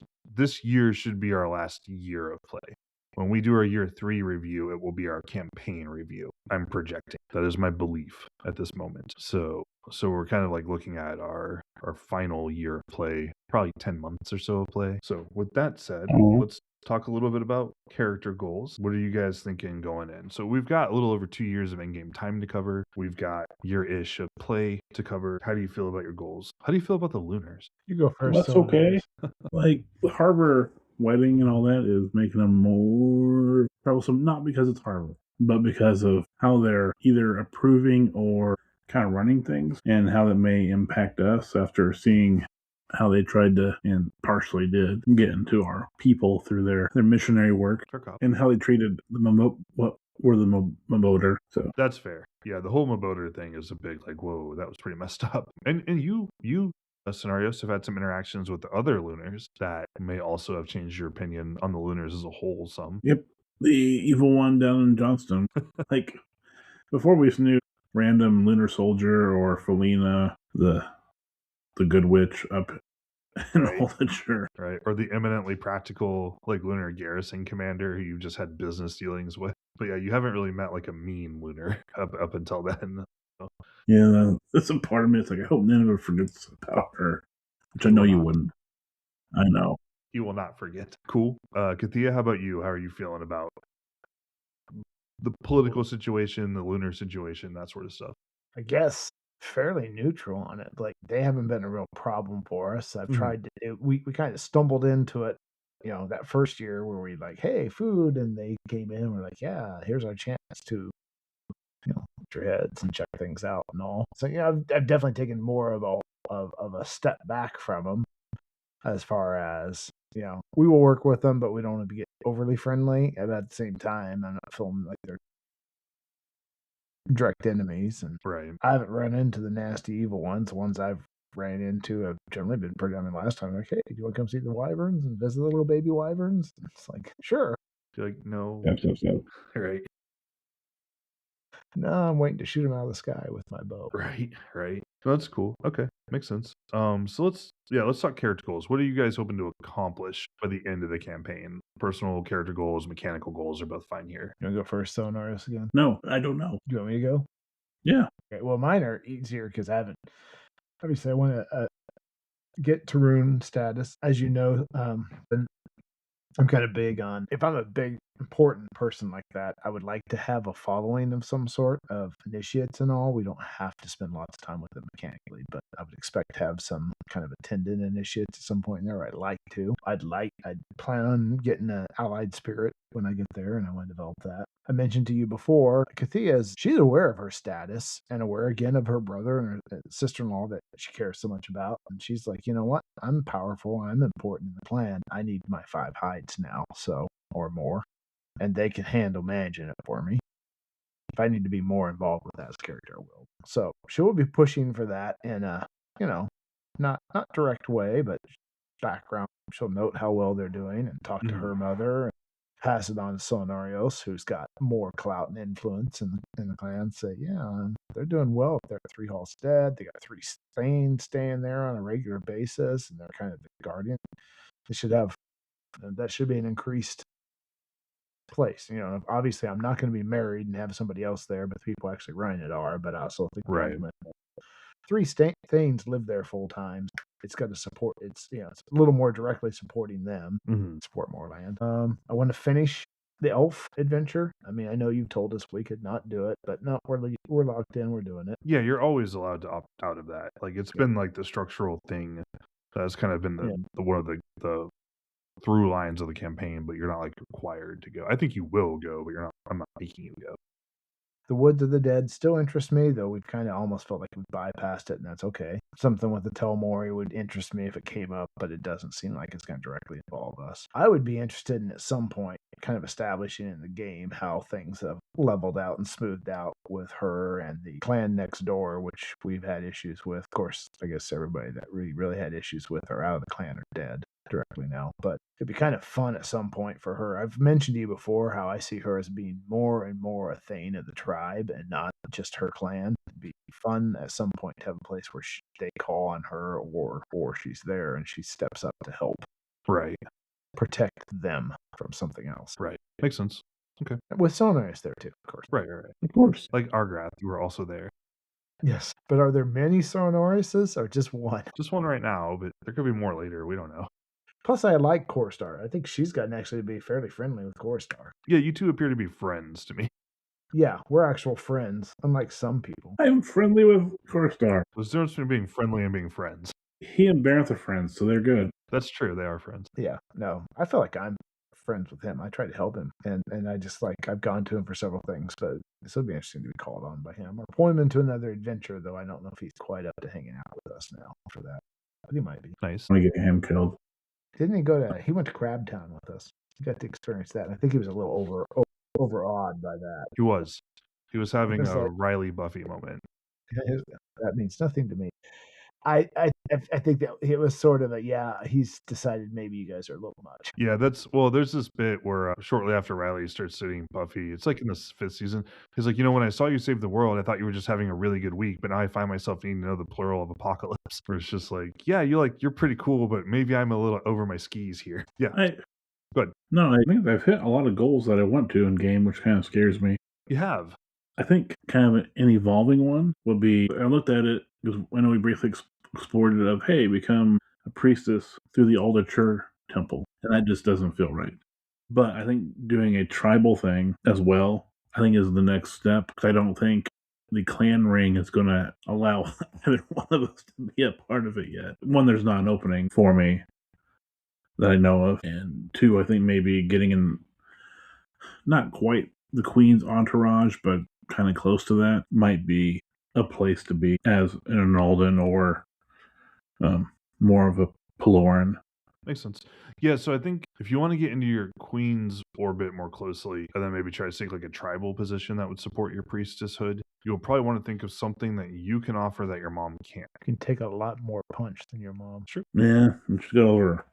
year should be our last year of play. When we do our year 3 review, it will be our campaign review. I'm projecting. That is my belief at this moment. So we're kind of like looking at our final year of play, probably 10 months or so of play. So with that said, let's talk a little bit about character goals. What are you guys thinking going in? So we've got a little over 2 years of in-game time to cover. We've got year-ish of play to cover. How do you feel about your goals? How do you feel about the Lunars? You go first. That's okay. Like the Harbor wedding and all that is making them more troublesome, not because it's Harvard, but because of how they're either approving or kind of running things, and how that may impact us after seeing how they tried to, and partially did, get into our people through their missionary work, and how they treated what were the Moboder. So That's fair. Yeah, the whole Moboder thing is a big, like, whoa, that was pretty messed up. And you Scenarios have had some interactions with the other Lunars that may also have changed your opinion on the Lunars as a whole some. Yep. The evil one down in Johnston. Like, before we just knew random lunar soldier or Felina, the good witch up in Right. Ultiture. Right. Or the eminently practical, like, lunar garrison commander who you just had business dealings with. But yeah, you haven't really met like a mean lunar up until then. So, Yeah, that's a part of me. It's like, I hope Nineveh forgets about her, which I He know will you not. wouldn't. I know. you will not forget. Cool. Kathia, how about you? How are you feeling about the political situation, the lunar situation, that sort of stuff? I guess fairly neutral on it. Like they haven't been a real problem for us. I've Mhm. tried to do, we kind of stumbled into it, that first year where we like, hey, food, and they came in, we're like, yeah, here's our chance to, put your heads and check things out and all. So I've definitely taken more of a step back from them as far as we will work with them, but we don't want to get overly friendly. And at the same time, I'm not feeling like they're direct enemies, and Right. I haven't run into the nasty evil ones. The ones I've ran into have generally been pretty. I mean, last time, like, hey, do you want to come see the wyverns and visit the little baby wyverns? And it's like, sure. You're like, no. Yep. Right. No, I'm waiting to shoot them out of the sky with my bow. Right. No, that's cool. Okay. Makes sense. So let's talk character goals. What are you guys hoping to accomplish by the end of the campaign? Personal character goals, mechanical goals are both fine here. You want to go first, Sonarius, again? No, I don't know. Do you want me to go? Yeah. Okay, well, mine are easier because I haven't. Obviously, I want to get to rune status. As you know, I'm kind of big on, if I'm a big important person like that, I would like to have a following of some sort of initiates and all. We don't have to spend lots of time with them mechanically, but I would expect to have some kind of attendant initiates at some point in there. I'd like to. I'd plan on getting an allied spirit when I get there, and I want to develop that. I mentioned to you before, she's aware of her status and aware again of her brother and her sister-in-law that she cares so much about. And she's like, you know what? I'm powerful. I'm important in the clan. I need my 5 hides now, or more. And they can handle managing it for me. If I need to be more involved with that as a character, I will. So she will be pushing for that in a, not direct way, but background. She'll note how well they're doing and talk to her mother and pass it on to Sonarios, who's got more clout and influence in the clan. Say, yeah, they're doing well. They're 3 Halls dead. They got 3 Thanes staying there on a regular basis, and they're kind of the guardian. They should have that should be an increased place. Obviously, I'm not going to be married and have somebody else there, but the people actually running it are. But I also think Right. 3 Thanes live there full time. It's got to support. It's it's a little more directly supporting them. Support more land. I want to finish the elf adventure. I mean, I know you told us we could not do it, but no, we're locked in. We're doing it. Yeah, you're always allowed to opt out of that. Like it's been like the structural thing that's kind of been the one of the through lines of the campaign, but you're not like required to go. I think you will go, but I'm not making you go. The Woods of the Dead still interests me, though we've kind of almost felt like we bypassed it, and that's okay. Something with the Telmori would interest me if it came up, but it doesn't seem like it's going to directly involve us. I would be interested in, at some point, kind of establishing in the game how things have leveled out and smoothed out with her and the clan next door, which we've had issues with. Of course, I guess everybody that really had issues with are out of the clan or dead directly now, but it'd be kind of fun at some point for her. I've mentioned to you before how I see her as being more and more a Thane of the tribe and not just her clan. It'd be fun at some point to have a place where they call on her or she's there and she steps up to help protect them from something else. Right. Makes sense. Okay. With Sonarius there too, of course. Right. Of course. Like Argrath, you were also there. Yes. But are there many Sonariuses or just one? Just one right now, but there could be more later. We don't know. Plus, I like Korstar. I think she's gotten actually to be fairly friendly with Korstar. Yeah, you two appear to be friends to me. Yeah, we're actual friends, unlike some people. I'm friendly with Korstar. There's a difference between being friendly and being friends. He and Barenth are friends, so they're good. That's true. They are friends. Yeah, no, I feel like I'm friends with him. I tried to help him, and I just I've gone to him for several things, but this would be interesting to be called on by him or pull him into another adventure. Though I don't know if he's quite up to hanging out with us now for that, but he might be. Nice. I want to get him killed. Didn't he go to? He went to Crabtown with us. He got to experience that. And I think he was a little overawed by that. He was having It's a like- Riley Buffy moment. That means nothing to me. I think that it was sort of he's decided maybe you guys are a little much. Yeah, there's this bit where shortly after Riley starts studying Buffy, it's like in the 5th season. He's like, when I saw you save the world, I thought you were just having a really good week, but now I find myself needing to know the plural of apocalypse. Where it's just like, yeah, you're pretty cool, but maybe I'm a little over my skis here. Yeah, Good. No, I think I've hit a lot of goals that I want to in game, which kind of scares me. you have. I think kind of an evolving one would be, I looked at it because I know we briefly explored it of, hey, become a priestess through the Aldature temple. And that just doesn't feel right. But I think doing a tribal thing as well, I think is the next step. Because I don't think the clan ring is going to allow either one of us to be a part of it yet. One, there's not an opening for me that I know of. And two, I think maybe getting in, not quite the queen's entourage, but kind of close to that might be a place to be as an Alden or more of a Peloran. Makes sense. Yeah, so I think if you want to get into your queen's orbit more closely, and then maybe try to take like a tribal position that would support your priestesshood, you'll probably want to think of something that you can offer that your mom can't. You can take a lot more punch than your mom. Sure. Yeah, we should go over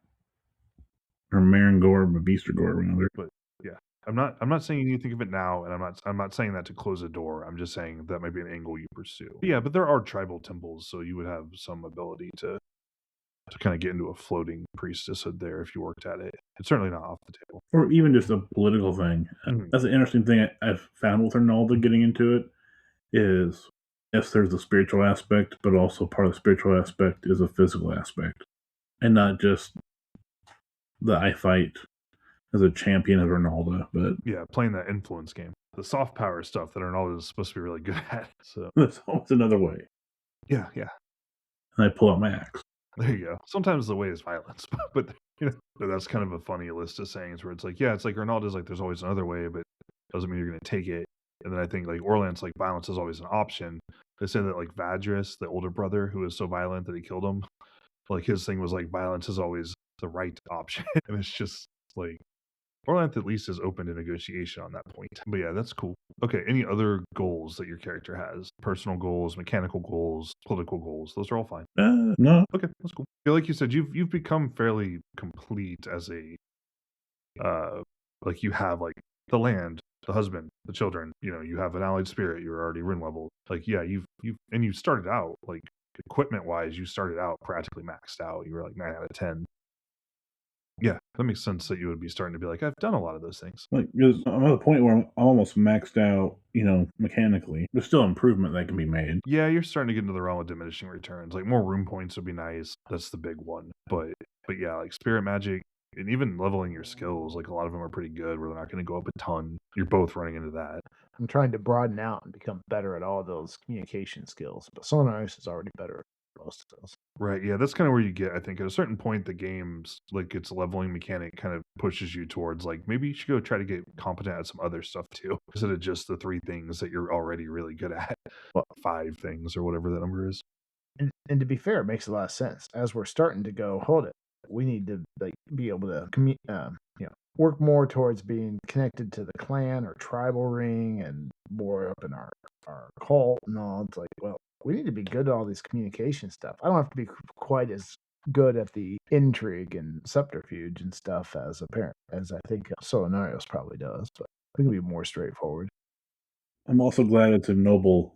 her Marangor, Beastergor rather. But yeah, I'm not saying you need to think of it now, and I'm not saying that to close a door. I'm just saying that might be an angle you pursue. But yeah, but there are tribal temples, so you would have some ability to kind of get into a floating priestesshood there if you worked at it. It's certainly not off the table. Or even just a political thing. Mhm. That's an interesting thing I've found with Arnaldo getting into it is, yes, there's the spiritual aspect, but also part of the spiritual aspect is a physical aspect. And not just the I fight as a champion of Arnaldo, but Yeah, playing that influence game, the soft power stuff that Arnaldo is supposed to be really good at. So there's always another way. yeah, And I pull out my axe. there you go. Sometimes the way is violence, but that's kind of a funny list of sayings where it's like, yeah, it's like Arnaldo's like, there's always another way, but doesn't mean you're going to take it. And then I think like Orlan's like violence is always an option. They say that like Vadris, the older brother who was so violent that he killed him, like his thing was like violence is always the right option. And it's just like Orlanth at least is open to negotiation on that point. But yeah, that's cool. Okay, any other goals that your character has? Personal goals, mechanical goals, political goals. Those are all fine. No. Okay, that's cool. Yeah, like you said, you've become fairly complete as a like you have like the land, the husband, the children, you have an allied spirit, you're already Rin level. Like, yeah, you've you started out like equipment wise, you started out practically maxed out. You were like 9 out of 10. Yeah, that makes sense that you would be starting to be like, I've done a lot of those things. Like, because I'm at a point where I'm almost maxed out, mechanically. There's still improvement that can be made. Yeah, you're starting to get into the realm of diminishing returns. Like more room points would be nice. That's the big one. But yeah, like spirit magic and even leveling your skills, like a lot of them are pretty good where they're not going to go up a ton. You're both running into that. I'm trying to broaden out and become better at all those communication skills, but Sonaris is already better at most of those. Right. Yeah, that's kind of where you get, I think, at a certain point, the game's like its leveling mechanic kind of pushes you towards like maybe you should go try to get competent at some other stuff too, instead of just the 3 things that you're already really good at. Well, 5 things or whatever that number is. And to be fair, it makes a lot of sense. As we're starting to go, hold it, we need to be able to work more towards being connected to the clan or tribal ring and more up in our cult and all. It's like, well, we need to be good at all this communication stuff. I don't have to be quite as good at the intrigue and subterfuge and stuff as I think Solinarios probably does, but we can be more straightforward. I'm also glad it's a noble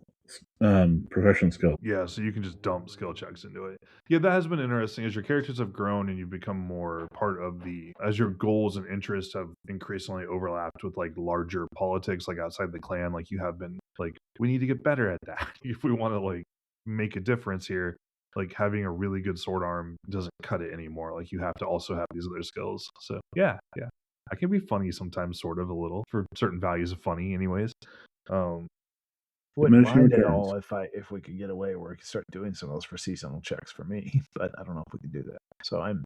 profession skill. Yeah, so you can just dump skill checks into it. Yeah, that has been interesting as your characters have grown and you've become more part of as your goals and interests have increasingly overlapped with like larger politics, like outside the clan, like you have been like, we need to get better at that. If we want to like make a difference here, like having a really good sword arm doesn't cut it anymore. Like you have to also have these other skills. So yeah. I can be funny sometimes, sort of a little, for certain values of funny anyways. Wouldn't Diminishing mind at returns. all if we could get away where we could start doing some of those for seasonal checks for me, but I don't know if we can do that. So I'm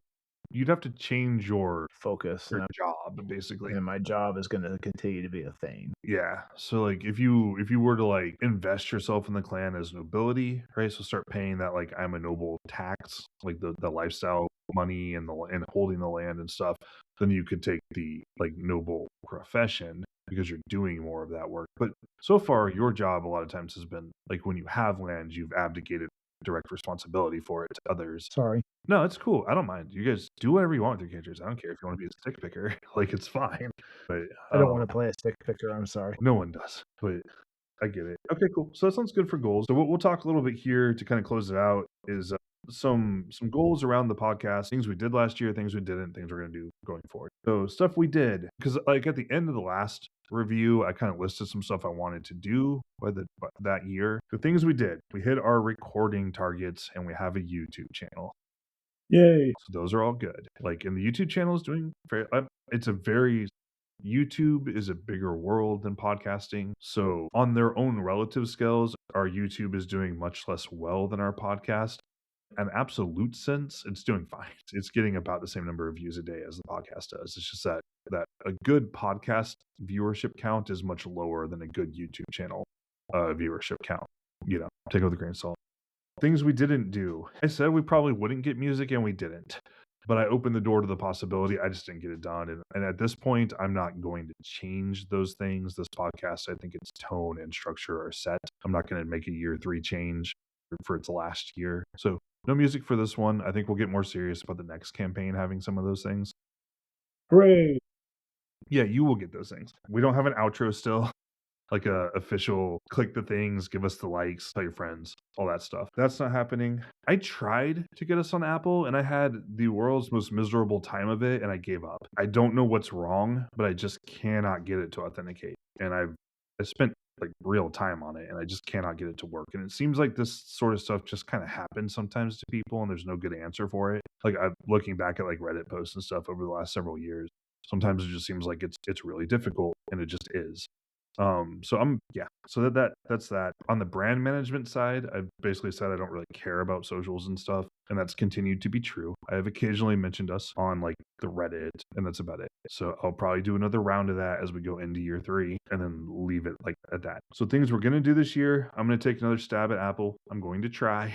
you'd have to change your Focus. job basically. And my job is going to continue to be a thing. Yeah. So like if you were to like invest yourself in the clan as nobility, right? So start paying that like I'm a noble tax, like the lifestyle money and and holding the land and stuff, then you could take the like noble profession because you're doing more of that work. But so far your job a lot of times has been like when you have land, you've abdicated direct responsibility for it to others. Sorry. No, it's cool. I don't mind. You guys do whatever you want with your characters. I don't care if you want to be a stick picker. Like it's fine. But I don't want to play a stick picker. I'm sorry. no one does. But I get it. Okay, cool. So that sounds good for goals. So what we'll talk a little bit here to kind of close it out is some goals around the podcast, things we did last year, things we didn't, things we're going to do going forward. So stuff we did, because like at the end of the last review, I kind of listed some stuff I wanted to do by that year. The things we did, we hit our recording targets, and we have a YouTube channel. Yay! So those are all good. Like, and the YouTube channel is doing very. It's a very YouTube is a bigger world than podcasting. So on their own relative scales, our YouTube is doing much less well than our podcast. In absolute sense, it's doing fine. It's getting about the same number of views a day as the podcast does. It's just that a good podcast viewership count is much lower than a good YouTube channel viewership count. You know, take it with a grain of salt. Things we didn't do. I said we probably wouldn't get music, and we didn't. But I opened the door to the possibility. I just didn't get it done. And at this point, I'm not going to change those things. This podcast, I think its tone and structure are set. I'm not going to make a year 3 change for its last year. So no music for this one. I think we'll get more serious about the next campaign having some of those things. Hooray! Yeah, you will get those things. We don't have an outro still. Like a official click the things, give us the likes, tell your friends, all that stuff. That's not happening. I tried to get us on Apple and I had the world's most miserable time of it and I gave up. I don't know what's wrong, but I just cannot get it to authenticate. And I spent like real time on it and I just cannot get it to work. And it seems like this sort of stuff just kind of happens sometimes to people and there's no good answer for it. Like I'm looking back at like Reddit posts and stuff over the last several years. Sometimes it just seems like it's really difficult and it just is. So that's that. On the brand management side, I've basically said I don't really care about socials and stuff, and that's continued to be true. I have occasionally mentioned us on like the Reddit, and that's about it. So I'll probably do another round of that as we go into year 3 and then leave it like at that. So things we're going to do this year, I'm going to take another stab at Apple. I'm going to try.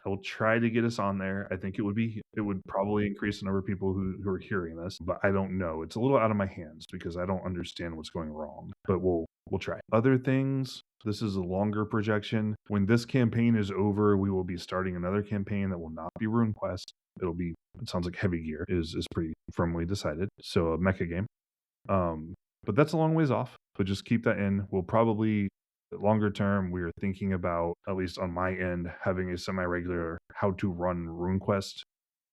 I will try to get us on there. I think it would probably increase the number of people who are hearing this, but I don't know. It's a little out of my hands because I don't understand what's going wrong, but we'll try. Other things, this is a longer projection. When this campaign is over, we will be starting another campaign that will not be RuneQuest. It sounds like Heavy Gear is pretty firmly decided. So a mecha game. But that's a long ways off, but just keep that in. We'll probably longer term, we are thinking about, at least on my end, having a semi-regular how to run RuneQuest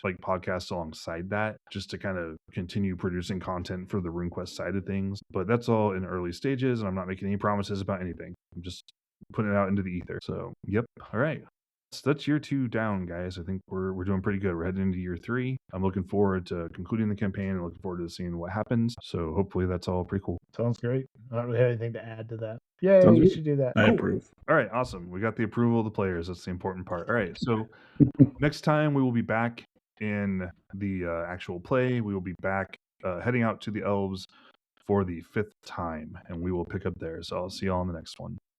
like podcast alongside that, just to kind of continue producing content for the RuneQuest side of things. But that's all in early stages, and I'm not making any promises about anything. I'm just putting it out into the ether. So, yep. All right. So that's year 2 down, guys. I think we're doing pretty good. We're heading into year 3. I'm looking forward to concluding the campaign and looking forward to seeing what happens. So hopefully that's all pretty cool. Sounds great. I don't really have anything to add to that. Yay, Sounds you good. should do that. I Cool. approve. All right, awesome. We got the approval of the players. That's the important part. All right, so next time we will be back in the actual play. We will be back heading out to the elves for the 5th time, and we will pick up there. So I'll see y'all on the next one.